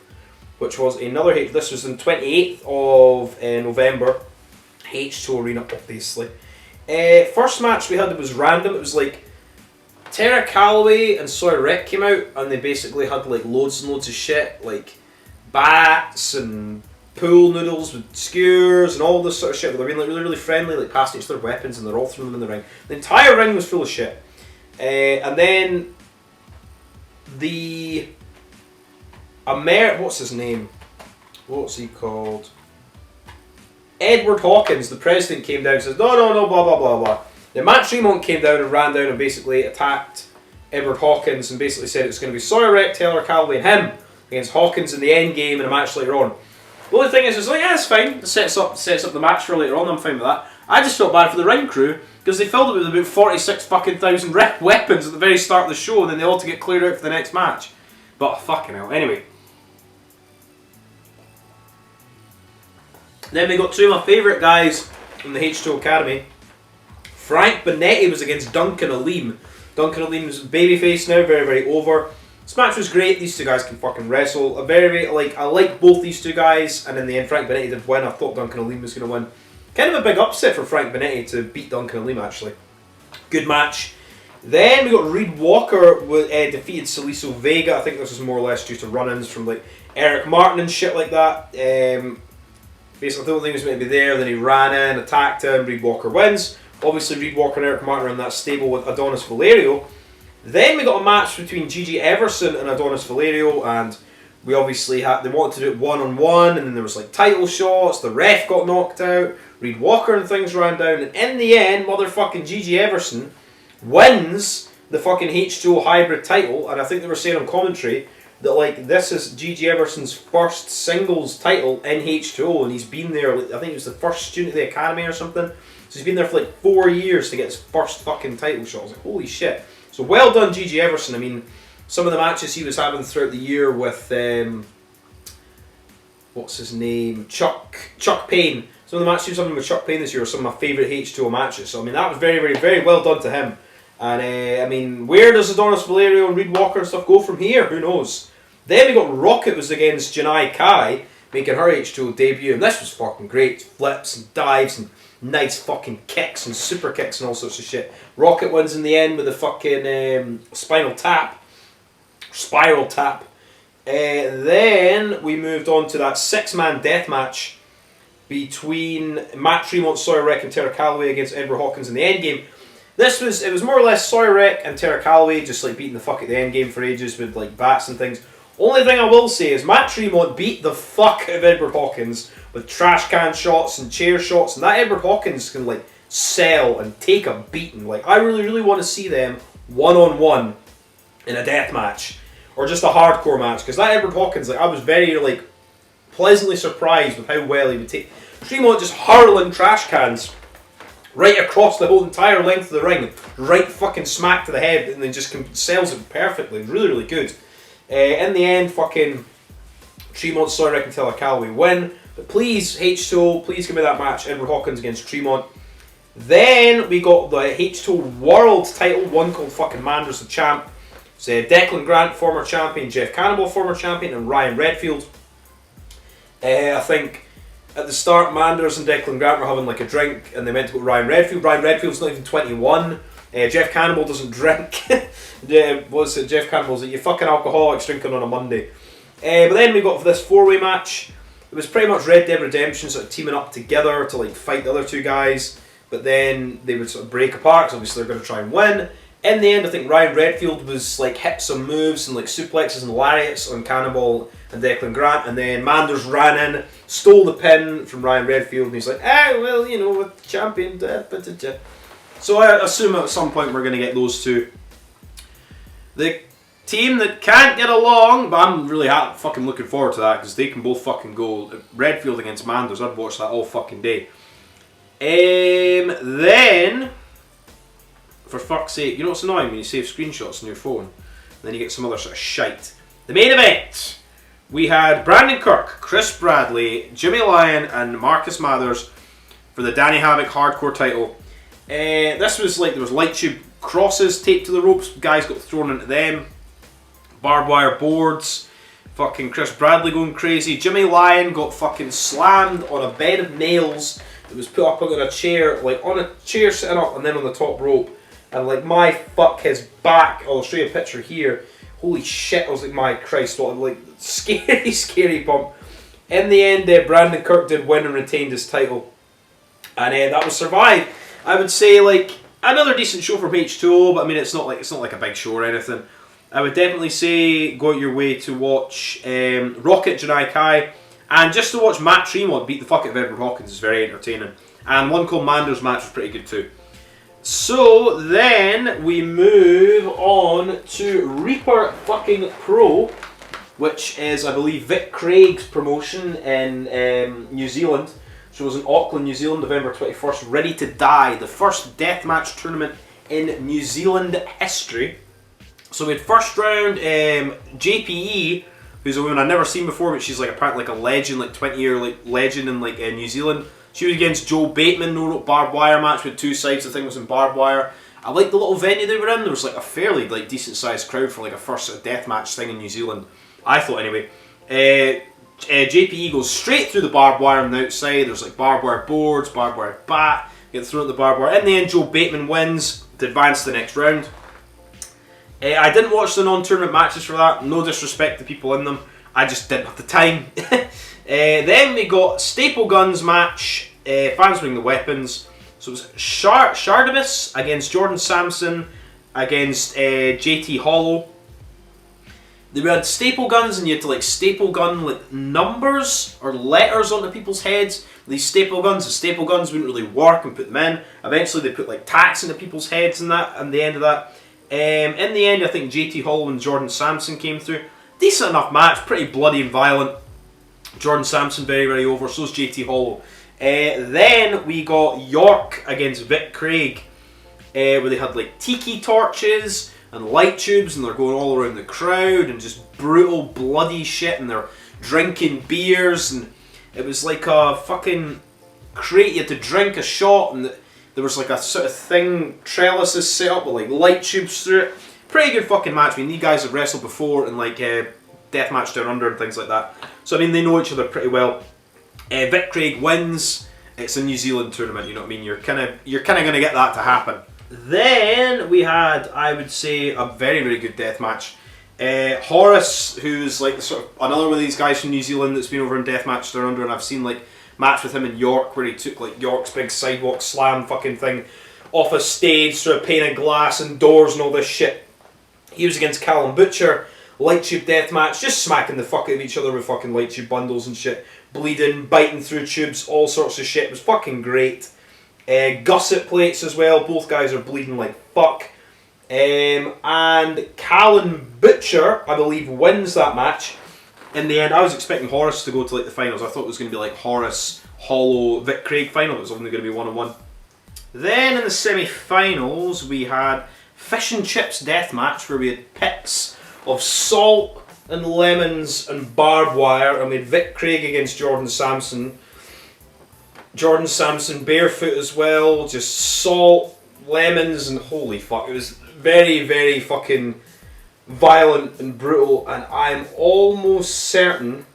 which was another hit. This was on 28th of November. H2O Arena, obviously. First match we had, it was random. It was like Tara Calloway and Sawyer Rec came out and they basically had like loads and loads of shit, like bats and pool noodles with skewers and all this sort of shit. But they're being like really friendly, like passing each other weapons, and they're all throwing them in the ring. The entire ring was full of shit. And then the what's his name? What's he called? Edward Hawkins, the president, came down and says, no, blah, blah, blah, blah. Then Matt Tremont came down and ran down and basically attacked Edward Hawkins and basically said it was going to be Sawyer, Taylor, Calloway and him against Hawkins in the end game in a match later on. The only thing is, like, yeah, it's fine. It sets up the match for later on. I'm fine with that. I just felt bad for the ring crew because they filled it with about 46 fucking thousand weapons at the very start of the show, and then they all had to get cleared out for the next match. But fucking hell. Anyway, then we got two of my favourite guys from the H2O Academy. Frank Bonetti was against Duncan Aleem. Duncan Aleem's babyface now, very, very over. This match was great. These two guys can fucking wrestle. I like both these two guys, and in the end, Frank Bonetti did win. I thought Duncan Aleem was going to win. Kind of a big upset for Frank Bonetti to beat Duncan Aleem, actually. Good match. Then we got Reed Walker defeated Saliso Vega. I think this was more or less due to run-ins from like Eric Martin and shit like that. Basically, I don't think he was meant to be there. Then he ran in, attacked him. Reed Walker wins. Obviously, Reed Walker and Eric Martin are in that stable with Adonis Valerio. Then we got a match between Gigi Everson and Adonis Valerio, and we obviously they wanted to do it one-on-one, and then there was like title shots. The ref got knocked out. Reed Walker and things ran down, and in the end, motherfucking Gigi Everson wins the fucking H2O hybrid title, and I think they were saying on commentary that like this is Gigi Everson's first singles title in H2O, and he's been there. I think he was the first student of the academy or something. So he's been there for like 4 years to get his first fucking title shot. I was like, holy shit. So well done, Gigi Everson. I mean, some of the matches he was having throughout the year with, what's his name? Chuck Payne. Some of the matches he was having with Chuck Payne this year are some of my favourite H2O matches. So I mean, that was very, very, very well done to him. And I mean, where does Adonis Valerio and Reed Walker and stuff go from here? Who knows? Then we got Rocket was against Janai Kai, making her H2O debut. And this was fucking great. Flips and dives and nice fucking kicks and super kicks and all sorts of shit. Rocket wins in the end with a fucking spiral tap. Then we moved on to that 6-man death match between Matt Tremont, Sawyer Wreck and Tara Calloway against Edward Hawkins in the end game. It was more or less Sawyer Wreck and Tara Calloway just like beating the fuck at the end game for ages with like bats and things. Only thing I will say is Matt Tremont beat the fuck out of Edward Hawkins with trash can shots and chair shots, and that Edward Hawkins can like sell and take a beating. Like I really, really want to see them one-on-one in a death match or just a hardcore match, because that Edward Hawkins, like I was very like pleasantly surprised with how well he would take. Tremont just hurling trash cans right across the whole entire length of the ring, right fucking smack to the head, and then just sells it perfectly. Really, really good. In the end, fucking Tremont, Sawyer Wreck and Tara Calloway win. But please, H2O, please give me that match. Edward Hawkins against Tremont. Then we got the H2O World title, one called fucking Manders the Champ. It's Declan Grant, former champion, Jeff Cannibal, former champion, and Ryan Redfield. I think at the start, Manders and Declan Grant were having like a drink, and they meant to go to Ryan Redfield. Ryan Redfield's not even 21. Jeff Cannibal doesn't drink. Jeff Cannibal's like, you fucking alcoholics drinking on a Monday. But then we got this 4-way match. It was pretty much Red Dead Redemption sort of teaming up together to like fight the other two guys, but then they would sort of break apart because obviously they're going to try and win. In the end, I think Ryan Redfield was like hit some moves and like suplexes and lariats on Cannibal and Declan Grant, and then Manders ran in, stole the pin from Ryan Redfield, and he's like, well, you know, with champion. So I assume at some point we're going to get those two. The team that can't get along, but I'm really fucking looking forward to that because they can both fucking go. Redfield against Manders, I'd watch that all fucking day. Then, for fuck's sake, you know what's annoying when you save screenshots on your phone, and then you get some other sort of shite. The main event, we had Brandon Kirk, Chris Bradley, Jimmy Lyon, and Marcus Mathers for the Danny Havoc Hardcore title. This was like there was light tube crosses taped to the ropes. Guys got thrown into them. Barbed wire boards. Fucking Chris Bradley going crazy. Jimmy Lyon got fucking slammed on a bed of nails that was put up on a chair, like on a chair sitting up and then on the top rope. And like my fuck, his back, I'll show you a picture here. Holy shit, I was like, my Christ, what like scary, scary bump. In the end, Brandon Kirk did win and retained his title. And that was Survive. I would say like another decent show from H2O, but I mean it's not like a big show or anything. I would definitely say go out your way to watch Rocket Janai Kai, and just to watch Matt Tremont beat the fuck out of Edward Hawkins is very entertaining. And one called Manders match was pretty good too. So then we move on to Reaper fucking Pro, which is, I believe, Vic Craig's promotion in New Zealand. So it was in Auckland, New Zealand, November 21st. Ready to Die, the first deathmatch tournament in New Zealand history. So we had first round JPE, who's a woman I've never seen before, but she's like apparently like a legend, like 20-year like legend in like New Zealand. She was against Joe Bateman, no rope barbed wire match with 2 sides. I think it was in barbed wire. I liked the little venue they were in. There was like a fairly like decent sized crowd for like a first sort of deathmatch thing in New Zealand. I thought anyway. JPE goes straight through the barbed wire on the outside. There's like barbed wire boards, barbed wire bat. Get thrown at the barbed wire. In the end, Joe Bateman wins to advance to the next round. I didn't watch the non-tournament matches for that. No disrespect to people in them. I just didn't have the time. Then we got Staple Guns match. Fans bring the weapons. So it was Shardamus against Jordan Sampson against JT Hollow. They had staple guns and you had to like staple gun like numbers or letters onto people's heads. These staple guns wouldn't really work and put them in. Eventually they put like tacks into people's heads and that, and the end of that. In the end I think JT Hollow and Jordan Sampson came through. Decent enough match, pretty bloody and violent. Jordan Sampson very, very over, so's JT Hollow. Then we got York against Vic Craig, where they had like tiki torches and light tubes and they're going all around the crowd and just brutal bloody shit and they're drinking beers and it was like a fucking crate. You had to drink a shot and there was like a sort of thing, trellises set up with like light tubes through it. Pretty good fucking match. I mean, these guys have wrestled before and like Deathmatch Down Under and things like that. So I mean, they know each other pretty well. Vic Craig wins. It's a New Zealand tournament, you know what I mean? You're kind of going to get that to happen. Then we had, I would say, a very, very good death match. Horace, who's like sort of another one of these guys from New Zealand that's been over in Deathmatch Down Under, and I've seen like match with him in York where he took like York's big sidewalk slam fucking thing off a stage through a pane of glass and doors and all this shit. He was against Callen Butcher, light tube death match, just smacking the fuck out of each other with fucking light tube bundles and shit, bleeding, biting through tubes, all sorts of shit. It was fucking great. Gusset plates as well, both guys are bleeding like fuck. And Callen Butcher, I believe, wins that match. In the end, I was expecting Horace to go to like the finals. I thought it was going to be like Horace, Hollow, Vic Craig final. It was only going to be 1-on-1. Then in the semi-finals, we had Fish and Chips death match where we had pits of salt and lemons and barbed wire, and we had Vic Craig against Jordan Sampson. Jordan Sampson barefoot as well, just salt, lemons, and holy fuck, it was very, very fucking violent and brutal, and I'm almost certain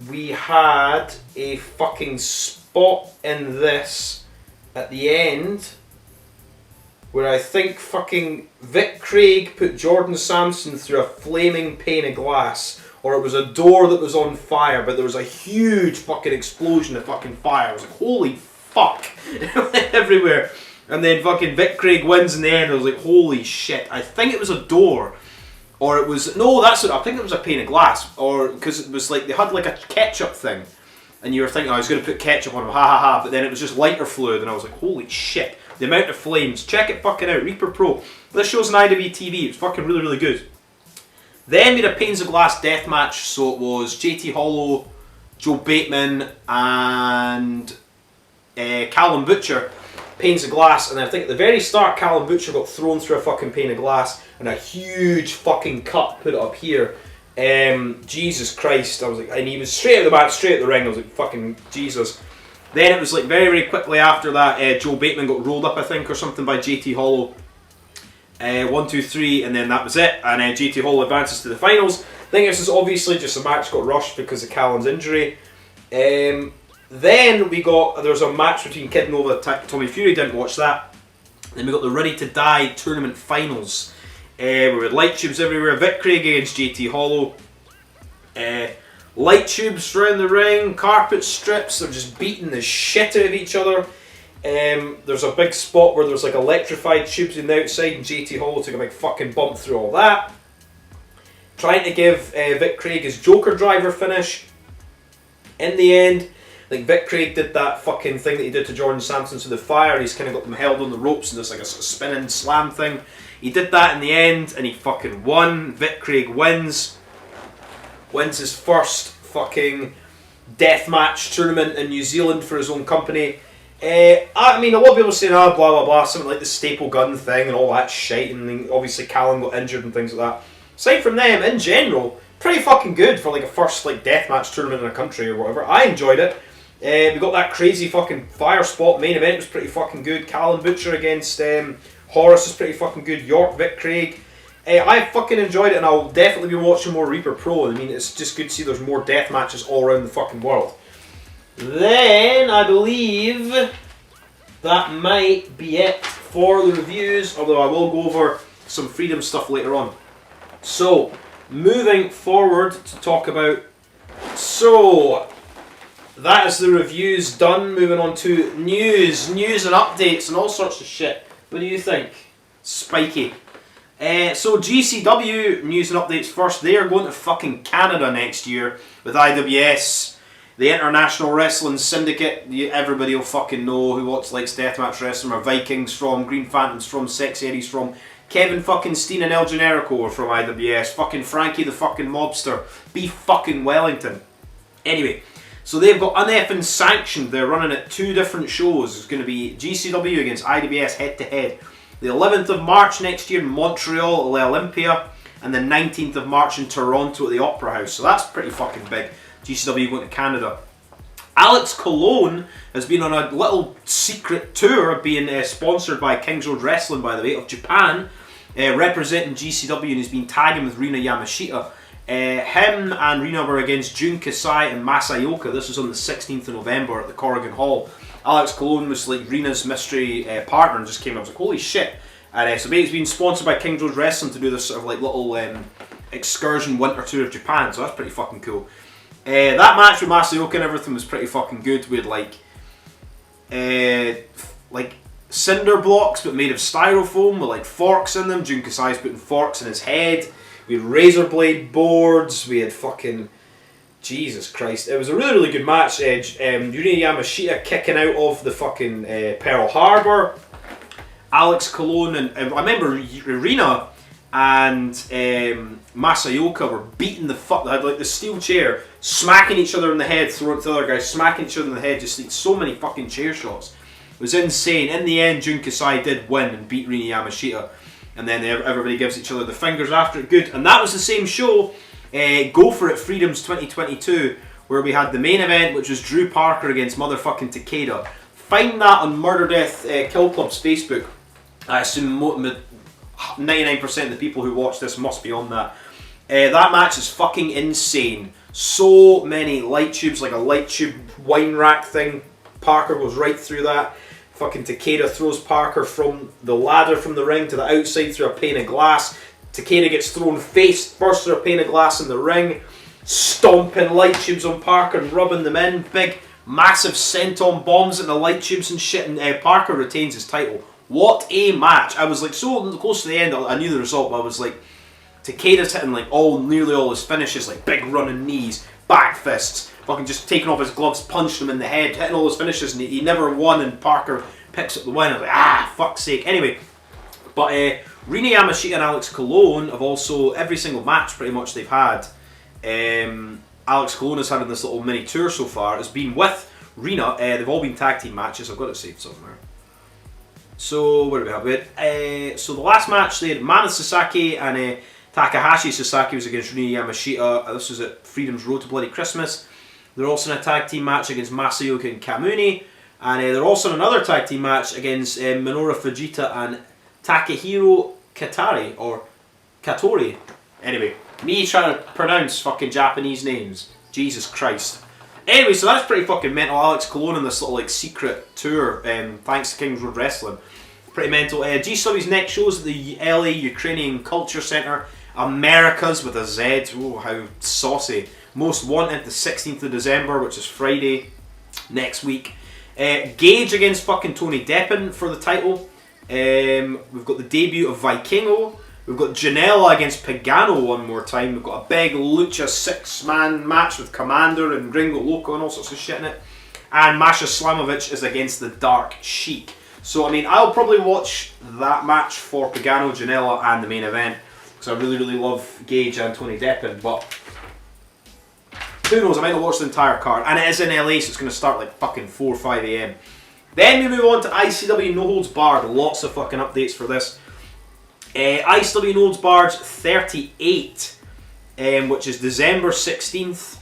we had a fucking spot in this at the end where I think fucking Vic Craig put Jordan Sampson through a flaming pane of glass, or it was a door that was on fire, but there was a huge fucking explosion of fucking fire. I was like, holy fuck, it went everywhere. And then fucking Vic Craig wins in the end. I was like, holy shit. I think it was a door. Or it was, no, that's it. I think it was a pane of glass. Or, because it was like, they had like a ketchup thing. And you were thinking, oh, I was going to put ketchup on them, ha ha ha. But then it was just lighter fluid. And I was like, holy shit. The amount of flames. Check it fucking out. Reaper Pro. This show's an IWTV. It's fucking really, really good. Then we had a Panes of Glass death match. So it was JT Hollow, Joe Bateman, and Callen Butcher. Panes of glass, and I think at the very start Callen Butcher got thrown through a fucking pane of glass and a huge fucking cut put up here. Jesus Christ, I was like, and he was straight out the back, straight at the ring. I was like, fucking Jesus. Then it was like very, very quickly after that, Joe Bateman got rolled up, I think, or something by JT Hollow. 1, 2, 3, and then that was it. And JT Hollow advances to the finals. I think this is obviously just a match got rushed because of Callen's injury. Then we got, there was a match between Kid Nova and Tommy Fury, didn't watch that. Then we got the Ready to Die tournament finals. We had light tubes everywhere. Vic Craig against JT Hollow. Light tubes around the ring, carpet strips, they're just beating the shit out of each other. There's a big spot where there's like electrified tubes on the outside and JT Hollow took a big fucking bump through all that. Trying to give Vic Craig his Joker driver finish. In the end, Like Vic Craig did that fucking thing that he did to Jordan Sampson to the fire. He's kind of got them held on the ropes and there's like a sort of spinning slam thing. He did that in the end and he fucking won. Vic Craig wins his first fucking deathmatch tournament in New Zealand for his own company. I mean, a lot of people saying, blah blah blah, something like the staple gun thing and all that shit, and then obviously Callen got injured and things like that. Aside from them, in general, pretty fucking good for like a first like deathmatch tournament in a country or whatever. I enjoyed it. We got that crazy fucking fire spot main event, was pretty fucking good. Callen Butcher against Horace is pretty fucking good. York Vic Craig. I fucking enjoyed it and I'll definitely be watching more Reaper Pro. I mean, it's just good to see there's more death matches all around the fucking world. Then, I believe that might be it for the reviews, although I will go over some Freedom stuff later on. So, moving forward to talk about... So, that is the reviews done. Moving on to news and updates and all sorts of shit. What do you think? Spiky. So GCW News and Updates first. They are going to fucking Canada next year with IWS, the International Wrestling Syndicate. Everybody will fucking know who likes Deathmatch Wrestling are Vikings from, Green Phantoms from, Sex Eddie's from, Kevin fucking Steen and El Generico are from IWS, fucking Frankie the fucking Mobster, B fucking Wellington. Anyway, so they've got uneffing sanctioned. They're running at 2 different shows. It's going to be GCW against IWS head to head. The 11th of March next year in Montreal at Olympia, and the 19th of March in Toronto at the Opera House. So that's pretty fucking big. GCW going to Canada. Alex Callen has been on a little secret tour, being sponsored by Kings Road Wrestling, by the way, of Japan, representing GCW, and he's been tagging with Rina Yamashita. Him and Rina were against Jun Kasai and Masayoka. This was on the 16th of November at the Corrigan Hall. Alex Callen was like Rina's mystery partner and just came up. I was like, holy shit. And so he's been sponsored by Kings Road Wrestling to do this sort of like little excursion winter tour of Japan. So that's pretty fucking cool. That match with Masayoka and everything was pretty fucking good. We had like cinder blocks but made of styrofoam with like forks in them. Jun Kasai's putting forks in his head. We had razor blade boards. We had fucking... Jesus Christ. It was a really, really good match. Yuri Yamashita kicking out of the fucking Pearl Harbor. Alex Callen and... I remember Rina and Masayoka were beating the fuck... They had like the steel chair, smacking each other in the head, throwing it to the other guys, smacking each other in the head, just like so many fucking chair shots. It was insane. In the end, Jun Kasai did win and beat Rina Yamashita. And then everybody gives each other the fingers after it. Good. And that was the same show... Go For It Freedoms 2022, where we had the main event, which was Drew Parker against motherfucking Takeda. Find that on Murder Death Kill Club's Facebook. I assume 99% of the people who watch this must be on that. That match is fucking insane. So many light tubes, like a light tube wine rack thing. Parker goes right through that. Fucking Takeda throws Parker from the ladder from the ring to the outside through a pane of glass. Takeda gets thrown face first through a pane of glass in the ring, stomping light tubes on Parker and rubbing them in. Big, massive senton bombs in the light tubes and shit, and Parker retains his title. What a match! I was like so close to the end, I knew the result, but I was like, Takeda's hitting like nearly all his finishes, like big running knees, back fists, fucking just taking off his gloves, punching him in the head, hitting all his finishes, and he never won, and Parker picks up the win. I was like, fuck's sake. Anyway, but Rina Yamashita and Alex Callen have also, every single match pretty much they've had, Alex Callen has had in this little mini tour so far, has been with Rina. They've all been tag team matches. I've got it saved somewhere. So, what do we have? So the last match, they had Mana Sasaki and Takahashi Sasaki was against Rina Yamashita. This was at Freedom's Road to Bloody Christmas. They're also in a tag team match against Masayoka and Kamuni. And they're also in another tag team match against Minoru Fujita and Takehiro Katari, or Katori. Anyway, me trying to pronounce fucking Japanese names. Jesus Christ. Anyway, so that's pretty fucking mental. Alex Callen on this little like secret tour, thanks to Kings Road Wrestling. Pretty mental. GCW's next shows at the LA Ukrainian Culture Center, Americas with a Z. Oh, how saucy. Most Wanted, the 16th of December, which is Friday next week. Gage against fucking Tony Deppen for the title. We've got the debut of Vikingo. We've got Janela against Pagano one more time. We've got a big Lucha 6-man match with Commander and Gringo Loco and all sorts of shit in it. And Masha Slamovich is against the Dark Sheik. So, I mean, I'll probably watch that match for Pagano, Janela, and the main event. Because I really, really love Gage and Tony Deppen. But who knows, I might not watch the entire card. And it is in LA, so it's going to start like fucking 4 or 5 AM. Then we move on to ICW No Holds Barred. Lots of fucking updates for this. ICW No Holds Barred 38, which is December 16th.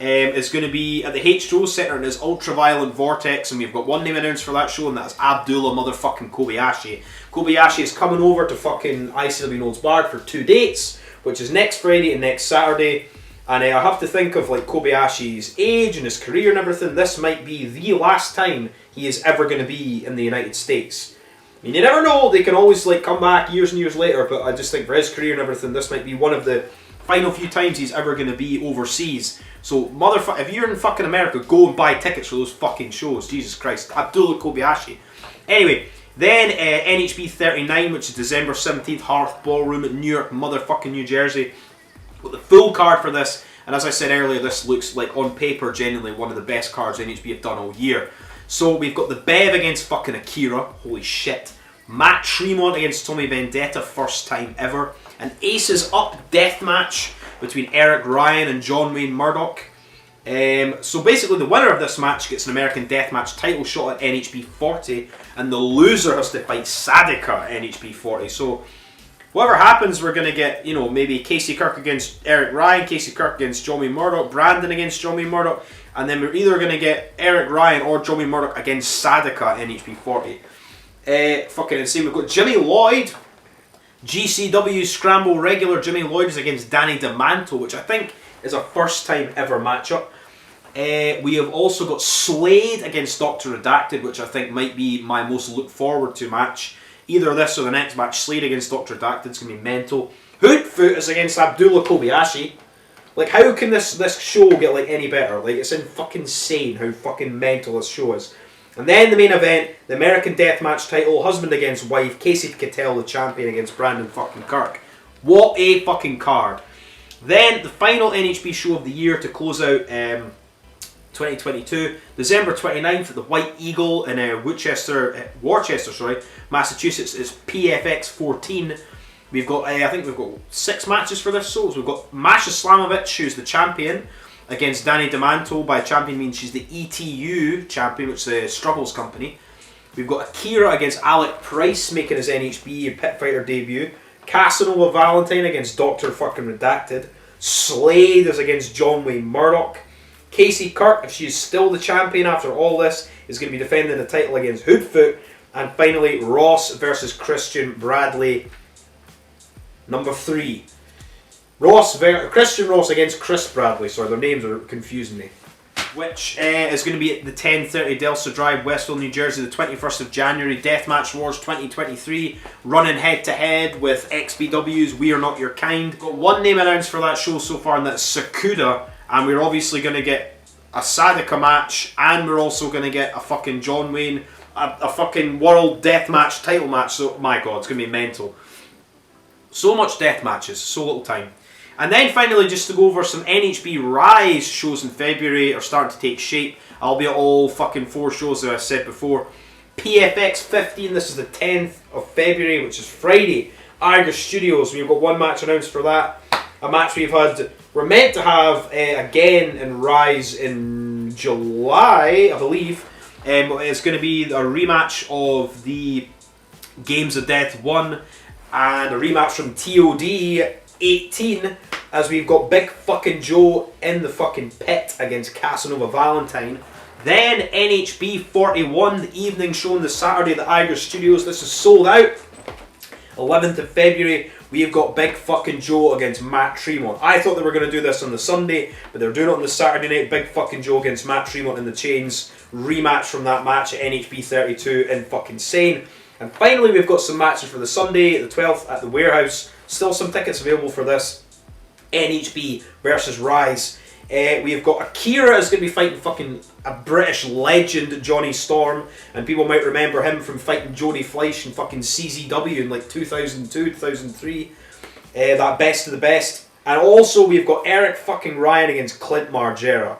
Is going to be at the H2O Centre in his Ultraviolent Vortex, and we've got one name announced for that show, and that's Abdullah motherfucking Kobayashi. Kobayashi is coming over to fucking ICW No Holds Barred for 2 dates, which is next Friday and next Saturday. And I have to think of like Kobayashi's age and his career and everything. This might be the last time he is ever going to be in the United States. I mean, you never know, they can always like come back years and years later, but I just think for his career and everything, this might be one of the final few times he's ever going to be overseas. So, motherfucker, if you're in fucking America, go and buy tickets for those fucking shows. Jesus Christ. Abdullah Kobayashi. Anyway, then NHB 39, which is December 17th, Hearth Ballroom at New York, motherfucking New Jersey. Got the full card for this, and as I said earlier, this looks like, on paper, genuinely one of the best cards NHB have done all year. So, we've got the Bev against fucking Akira. Holy shit. Matt Tremont against Tommy Vendetta, first time ever. An Aces Up Deathmatch between Eric Ryan and John Wayne Murdoch. So basically the winner of this match gets an American Deathmatch title shot at NHB 40, and the loser has to fight Sadika at NHB 40. So whatever happens, we're going to get, you know, maybe Casey Kirk against Eric Ryan, Casey Kirk against John Wayne Murdoch, Brandon against John Wayne Murdoch, and then we're either going to get Eric Ryan or John Wayne Murdoch against Sadika at NHB 40. Fucking insane. We've got Jimmy Lloyd, GCW Scramble regular. Jimmy Lloyd is against Danny DeManto, which I think is a first time ever matchup. We have also got Slade against Dr. Redacted, which I think might be my most look forward to match. Either this or the next match. Slade against Dr. Redacted is going to be mental. Hoodfoot is against Abdullah Kobayashi. Like, how can this show get like any better? Like, it's fucking insane how fucking mental this show is. And then the main event, the American Deathmatch title, husband against wife, Casey Cattell, the champion, against Brandon fucking Kirk. What a fucking card. Then the final NHB show of the year to close out 2022, December 29th at the White Eagle in Worcester, Massachusetts, is PFX 14. We've got, I think we've got 6 matches for this show. So we've got Masha Slamovich, who's the champion, against Danny DeManto. By champion means she's the ETU champion, which is the Struggles company. We've got Akira against Alec Price, making his NHB Pit Fighter debut. Casanova Valentine against Dr. fucking Redacted. Slade is against John Wayne Murdoch. Casey Kirk, if she's still the champion after all this, is going to be defending the title against Hoodfoot. And finally, Ross versus Christian Bradley, number 3. Christian Ross against Chris Bradley. Sorry, their names are confusing me. Which is going to be at the 1030 Delsa Drive, Westville, New Jersey, the 21st of January. Deathmatch Wars 2023, running head to head with XPW's We Are Not Your Kind. Got one name announced for that show so far, and that's Sakuda. And we're obviously going to get a Sadika match, and we're also going to get a fucking John Wayne, a fucking World Deathmatch title match. So, my god, it's going to be mental. So much death matches, so little time. And then finally, just to go over some NHB Rise shows in February are starting to take shape. I'll be at all fucking 4 shows, as I said before. PFX 15, this is the 10th of February, which is Friday. Argus Studios, we've got one match announced for that. A match we're meant to have again in Rise in July, I believe. It's going to be a rematch of the Games of Death 1 and a rematch from TOD 18, as we've got Big fucking Joe in the fucking pit against Casanova Valentine. Then NHB 41, the evening show on the Saturday at the Iger Studios. This is sold out. 11th of February, we've got Big fucking Joe against Matt Tremont. I thought they were going to do this on the Sunday, but they're doing it on the Saturday night. Big fucking Joe against Matt Tremont in the Chains. Rematch from that match at NHB 32 in fucking Sane. And finally, we've got some matches for the Sunday, the 12th, at the Warehouse. Still some tickets available for this. NHB versus Rise. We've got Akira is going to be fighting fucking a British legend, Johnny Storm. And people might remember him from fighting Jody Fleisch in fucking CZW in like 2002, 2003. That best of the best. And also we've got Eric fucking Ryan against Clint Margera.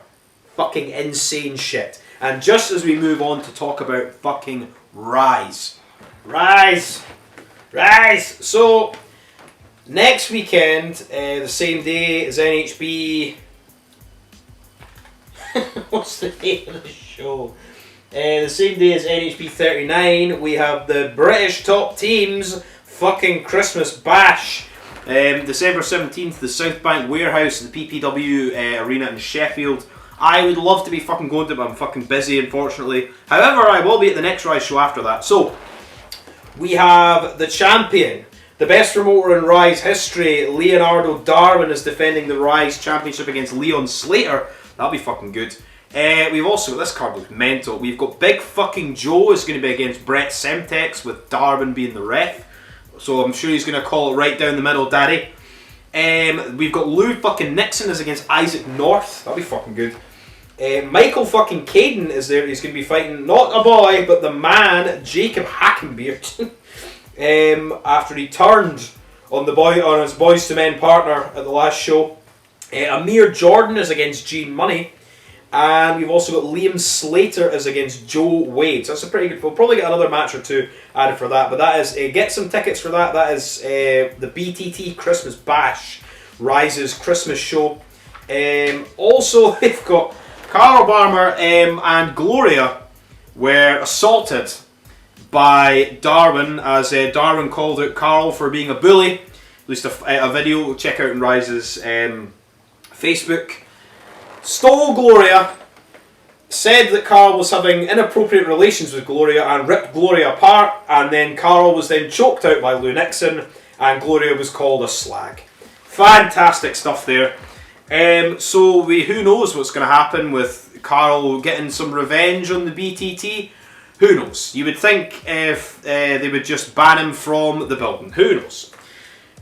Fucking insane shit. And just as we move on to talk about fucking Rise. Rise! So, next weekend, the same day as NHB... What's the name of the show? The same day as NHB 39, we have the British top teams fucking Christmas bash. December 17th, the South Bank Warehouse, the PPW Arena in Sheffield. I would love to be fucking going to it, but I'm fucking busy, unfortunately. However, I will be at the next Rise show after that. So, we have the champion, the best promoter in Rise history, Leonardo Darwin, is defending the Rise Championship against Leon Slater. That'll be fucking good. We've also got, this card looks mental. We've got Big fucking Joe is going to be against Brett Semtex, with Darwin being the ref. So I'm sure he's going to call it right down the middle, daddy. We've got Lou fucking Nixon is against Isaac North. That'll be fucking good. Michael fucking Caden is there. He's going to be fighting not a boy, but the man, Jacob Hackenbeard. After he turned on his Boys to Men partner at the last show. Amir Jordan is against Gene Money. And we've also got Liam Slater is against Joe Wade. So that's a pretty good... We'll probably get another match or two added for that. But that is... get some tickets for that. That is the BTT Christmas Bash. Rise's Christmas show. Also, they've got Carl Barmer and Gloria were assaulted by Darwin, as Darwin called out Carl for being a bully. At least a video. Check out in Rise's Facebook. Stole Gloria, said that Carl was having inappropriate relations with Gloria and ripped Gloria apart, and then Carl was then choked out by Lou Nixon and Gloria was called a slag. Fantastic stuff there. So who knows what's going to happen with Carl getting some revenge on the BTT? Who knows? You would think if they would just ban him from the building. Who knows?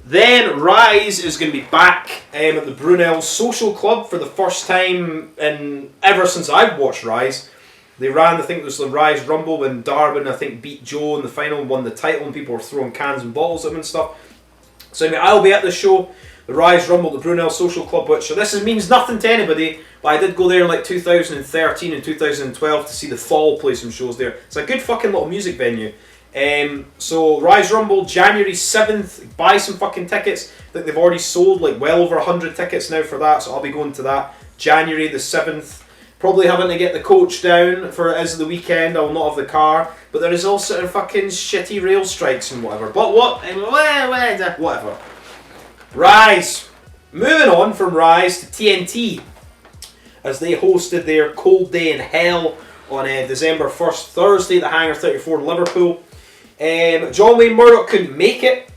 Then Rise is going to be back at the Brunel Social Club for the first time ever since I've watched Rise. They ran, I think it was the Rise Rumble when Darwin, I think, beat Joe in the final and won the title, and people were throwing cans and bottles at him and stuff. So anyway, I'll be at the show, the Rise Rumble, the Brunel Social Club, which so this means nothing to anybody, but I did go there in like 2013 and 2012 to see the Fall play some shows there. It's a good fucking little music venue. So Rise Rumble, January 7th, buy some fucking tickets. I think they've already sold like well over 100 tickets now for that, so I'll be going to that. January the 7th. Probably having to get the coach down for it is the weekend. I will not have the car, but there is also fucking shitty rail strikes and whatever. But whatever. Rise. Moving on from Rise to TNT, as they hosted their Cold Day in Hell on December 1st, Thursday, the Hangar 34 in Liverpool. John Wayne Murdoch couldn't make it,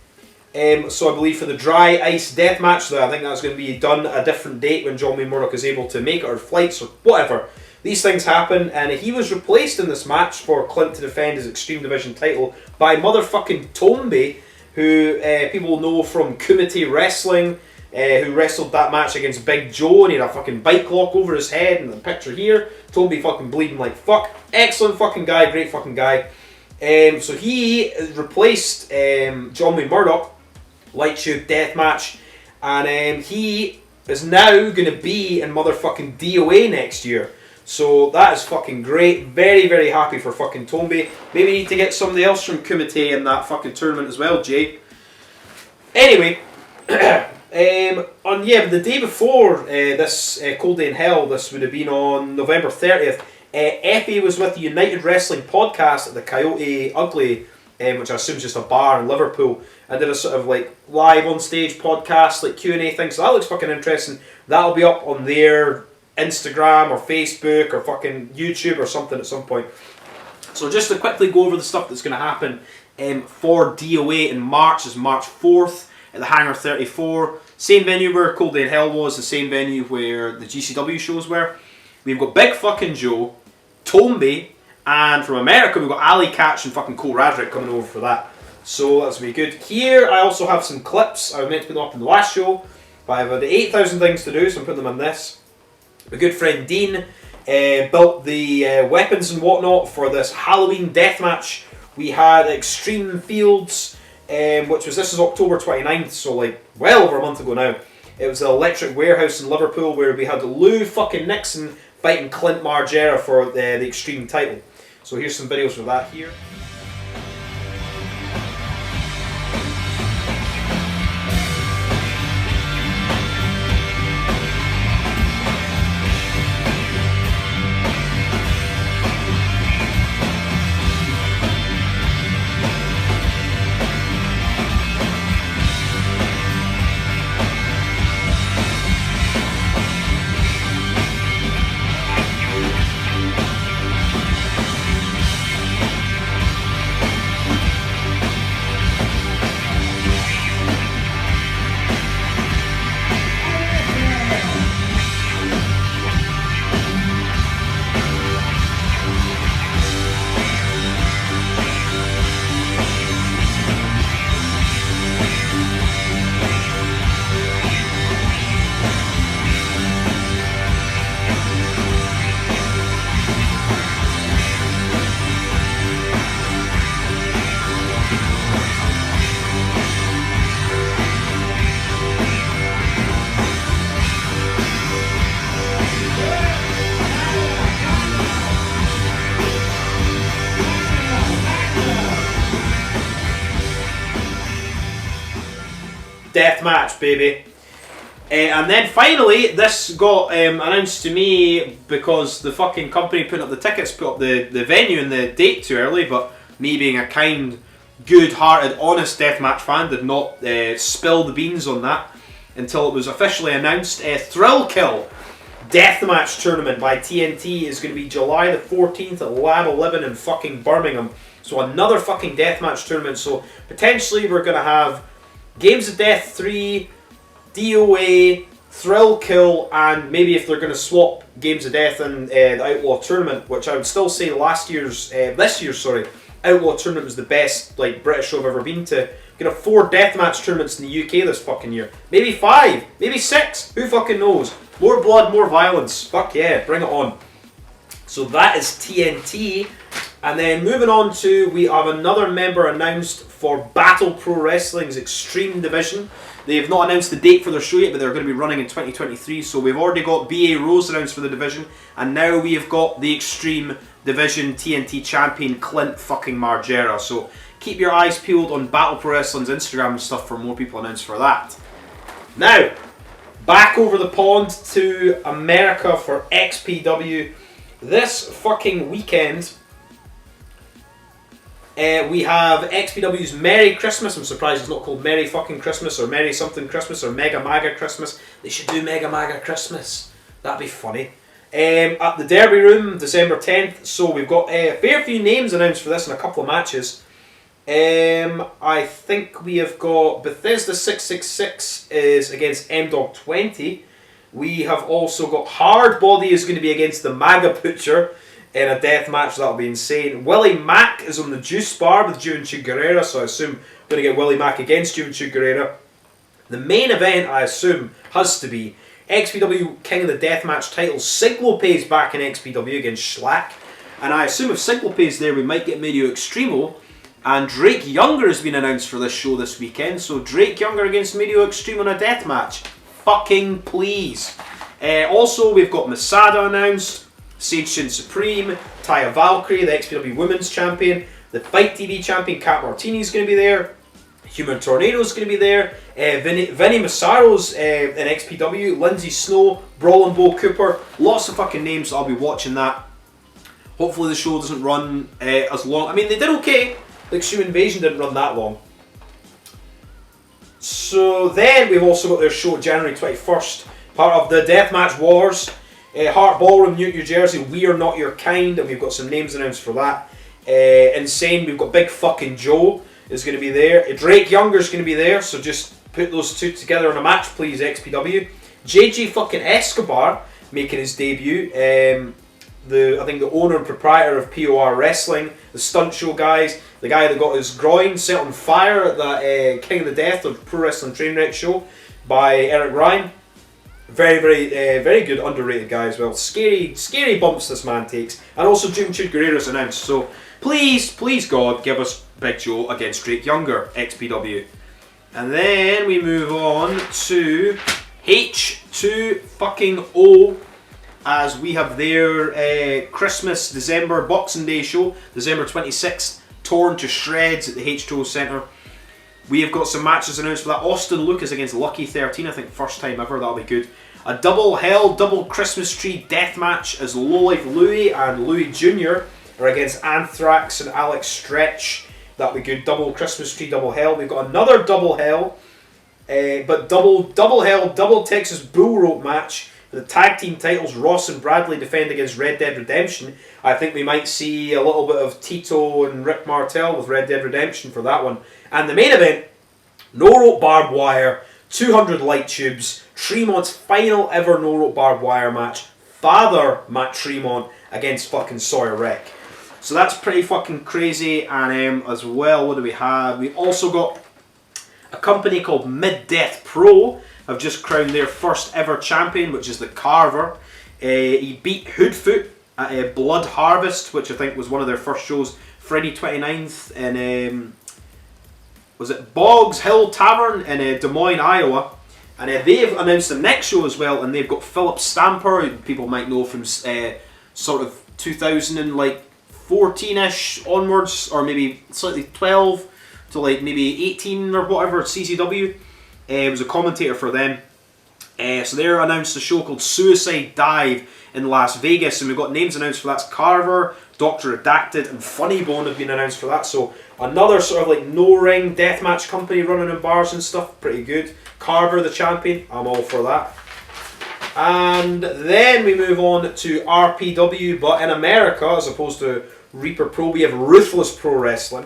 so I believe for the dry ice death match, I think that's going to be done at a different date when John Wayne Murdoch is able to make it, or flights, or whatever. These things happen, and he was replaced in this match for Clint to defend his Extreme Division title by motherfucking Tombe, who people know from Kumite Wrestling, who wrestled that match against Big Joe, and he had a fucking bike lock over his head, and the picture here, Tombe fucking bleeding like fuck. Excellent fucking guy, great fucking guy. So he replaced John Wayne Murdoch, Light Tube Deathmatch, and he is now going to be in motherfucking DOA next year. So that is fucking great. Very, very happy for fucking Tombe. Maybe need to get somebody else from Kumite in that fucking tournament as well, Jay. Anyway, the day before this Cold Day in Hell, this would have been on November 30th, Effy was with the United Wrestling podcast at the Coyote Ugly, which I assume is just a bar in Liverpool, and did a sort of like live on stage podcast, like Q&A thing, so that looks fucking interesting. That'll be up on their Instagram or Facebook or fucking YouTube or something at some point. So just to quickly go over the stuff that's going to happen for DOA in March is March 4th at the Hangar 34. Same venue where Cold Day in Hell was, the same venue where the GCW shows were. We've got Big fucking Joe, Tombe, and from America we've got Ali Catch and fucking Cole Radrick coming over for that. So that's going to be good. Here I also have some clips. I was meant to put them up in the last show, but I've had 8,000 things to do, so I'm putting them in this. My good friend Dean built the weapons and whatnot for this Halloween deathmatch. We had Extreme Fields, this is October 29th, so like well over a month ago now. It was the Electric Warehouse in Liverpool where we had Lou fucking Nixon fighting Clint Margera for the Xtreme title. So here's some videos for that here. Deathmatch, baby. And then finally, this got announced to me because the fucking company putting up the tickets put up the venue and the date too early, but me being a kind, good-hearted, honest Deathmatch fan did not spill the beans on that until it was officially announced. Thrill Kill Deathmatch Tournament by TNT is going to be July the 14th at Lab 11 in fucking Birmingham. So another fucking Deathmatch tournament. So potentially we're going to have Games of Death 3, DOA, Thrill Kill, and maybe if they're going to swap Games of Death and the Outlaw Tournament, which I would still say this year's Outlaw Tournament was the best like British show I've ever been to. We're going to have 4 Deathmatch tournaments in the UK this fucking year. Maybe 5, maybe 6, who fucking knows. More blood, more violence. Fuck yeah, bring it on. So that is TNT. And then moving on to, we have another member announced for Battle Pro Wrestling's Xtreme division. They have not announced the date for their show yet, but they're going to be running in 2023. So we've already got BA Rose announced for the division, and now we have got the Xtreme division TNT champion Clint fucking Margera. So keep your eyes peeled on Battle Pro Wrestling's Instagram and stuff for more people announced for that. Now, back over the pond to America for XPW. This fucking weekend, we have XPW's Merry Christmas. I'm surprised it's not called Merry fucking Christmas or Merry something Christmas or Mega Maga Christmas. They should do Mega Maga Christmas. That'd be funny. At the Derby Room, December 10th. So we've got a fair few names announced for this and a couple of matches. I think we have got Bethesda 666 is against M-Dog 20. We have also got Hardbody is going to be against the Maga Butcher in a death match. That'll be insane. Willie Mack is on the Juice Bar with Juventud Guerrera, so I assume we're going to get Willie Mack against Juventud Guerrera. The main event, I assume, has to be XPW King of the Deathmatch title. Cyclopade's back in XPW against Schlack. And I assume if Cyclopade's there, we might get Medio Extremo. And Drake Younger has been announced for this show this weekend. So Drake Younger against Medio Extreme on a death match. Fucking please. Also, we've got Masada announced. Sage Shin Supreme, Taya Valkyrie, the XPW Women's Champion, the Fight TV Champion Kat Martini is going to be there, Human Tornado is going to be there, Vinny Massaro's in XPW, Lindsay Snow, Brawlin' Bo Cooper, lots of fucking names, so I'll be watching that. Hopefully the show doesn't run as long. I mean, they did okay, the Extreme Invasion didn't run that long. So then we've also got their show January 21st, part of the Deathmatch Wars. Hart Ballroom, New Jersey, We Are Not Your Kind, and we've got some names announced for that. Insane, we've got Big Fucking Joe is going to be there. Drake Younger's going to be there, so just put those two together on a match, please, XPW. JJ fucking Escobar making his debut. I think the owner and proprietor of POR Wrestling, the stunt show guys, the guy that got his groin set on fire at the King of the Death of Pro Wrestling Trainwreck show by Eric Ryan. Very, very good, underrated guy as well. Scary bumps this man takes. And also Juventud Guerrera's announced. So please God, give us Big Joe against Drake Younger, XPW. And then we move on to H2 fucking O as we have their Christmas, December, Boxing Day show, December 26th, torn to shreds at the H2O Centre. We have got some matches announced for that. Austin Lucas against Lucky 13, I think first time ever, that'll be good. A double hell, double Christmas tree death match as Lowlife Louie and Louie Jr. are against Anthrax and Alex Stretch. That'll be good. Double Christmas tree, double hell. We've got another double hell, but double hell, double Texas Bull Rope match. For the tag team titles, Ross and Bradley defend against Red Dead Redemption. I think we might see a little bit of Tito and Rick Martel with Red Dead Redemption for that one. And the main event, no rope barbed wire, 200 light tubes, Tremont's final ever no rope barbed wire match, Father Matt Tremont against fucking Sawyer Wreck. So that's pretty fucking crazy. And as well, what do we have? We also got a company called Middeath Pro have just crowned their first ever champion, which is the Carver. He beat Hoodfoot at Blood Harvest, which I think was one of their first shows, Friday 29th in was it Boggs Hill Tavern in Des Moines, Iowa. And they've announced the next show as well, and they've got Philip Stamper, who people might know from sort of 2014-ish onwards, or maybe slightly 12 to like maybe 18 or whatever, CCW. He was a commentator for them. So they announced a show called Suicide Dive in Las Vegas, and we've got names announced for that. That's Carver, Dr. Redacted, and Funny Bone have been announced for that. So another sort of like no-ring deathmatch company running in bars and stuff. Pretty good. Carver the champion. I'm all for that. And then we move on to RPW, but in America, as opposed to Reaper Pro, we have Ruthless Pro Wrestling,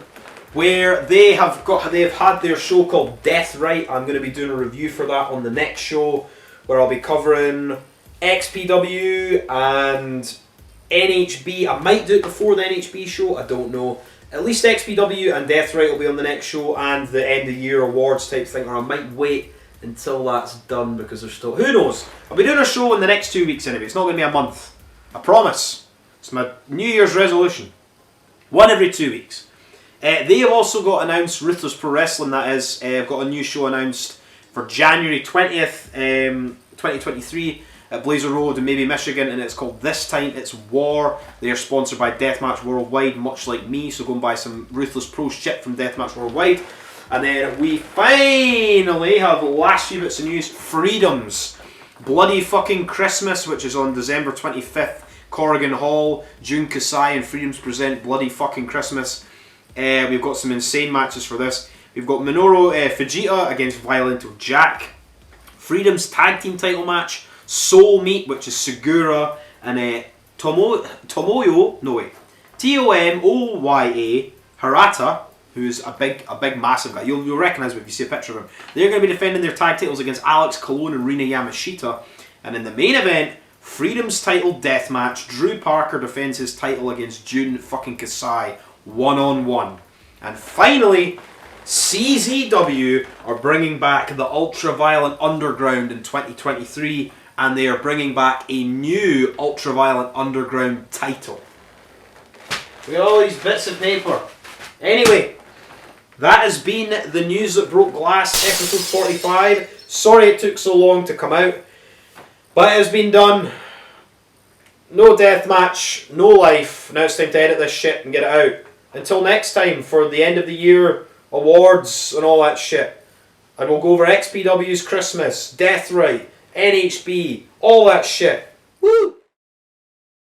where they've had their show called Death Right. I'm going to be doing a review for that on the next show, where I'll be covering XPW and NHB. I might do it before the NHB show, I don't know. At least XPW and Death Right will be on the next show, and the end of year awards type thing, or I might wait until that's done because there's still, who knows. I'll be doing a show in the next 2 weeks anyway. It's not going to be a month, I promise. It's my New Year's resolution, one every 2 weeks. They have also got announced, Ruthless Pro Wrestling that is, I've got a new show announced for January 20th, 2023 at Blazer Road in maybe Michigan, and it's called This Time It's War. They are sponsored by Deathmatch Worldwide, much like me, so go and buy some Ruthless Pro shit from Deathmatch Worldwide. And then we finally have the last few bits of news, Freedoms. Bloody fucking Christmas, which is on December 25th, Corrigan Hall, June Kasai and Freedoms present Bloody fucking Christmas. We've got some insane matches for this. We've got Minoru Fujita against Violento Jack. Freedom's tag team title match. Soul Meat, which is Segura and Tomoya Harata, who's a big massive guy. You'll recognise him if you see a picture of him. They're going to be defending their tag titles against Alex Colon and Rina Yamashita. And in the main event, Freedom's title death match. Drew Parker defends his title against June fucking Kasai. 1-on-1. And finally, CZW are bringing back the Ultra-Violent Underground in 2023, and they are bringing back a new Ultra-Violent Underground title. Look at all these bits of paper. Anyway, that has been the News That Broke Glass, episode 45. Sorry it took so long to come out, but it has been done. No deathmatch, no life. Now it's time to edit this shit and get it out. Until next time for the end of the year awards and all that shit. And we'll go over XPW's Christmas, Death Right, NHB, all that shit. Woo!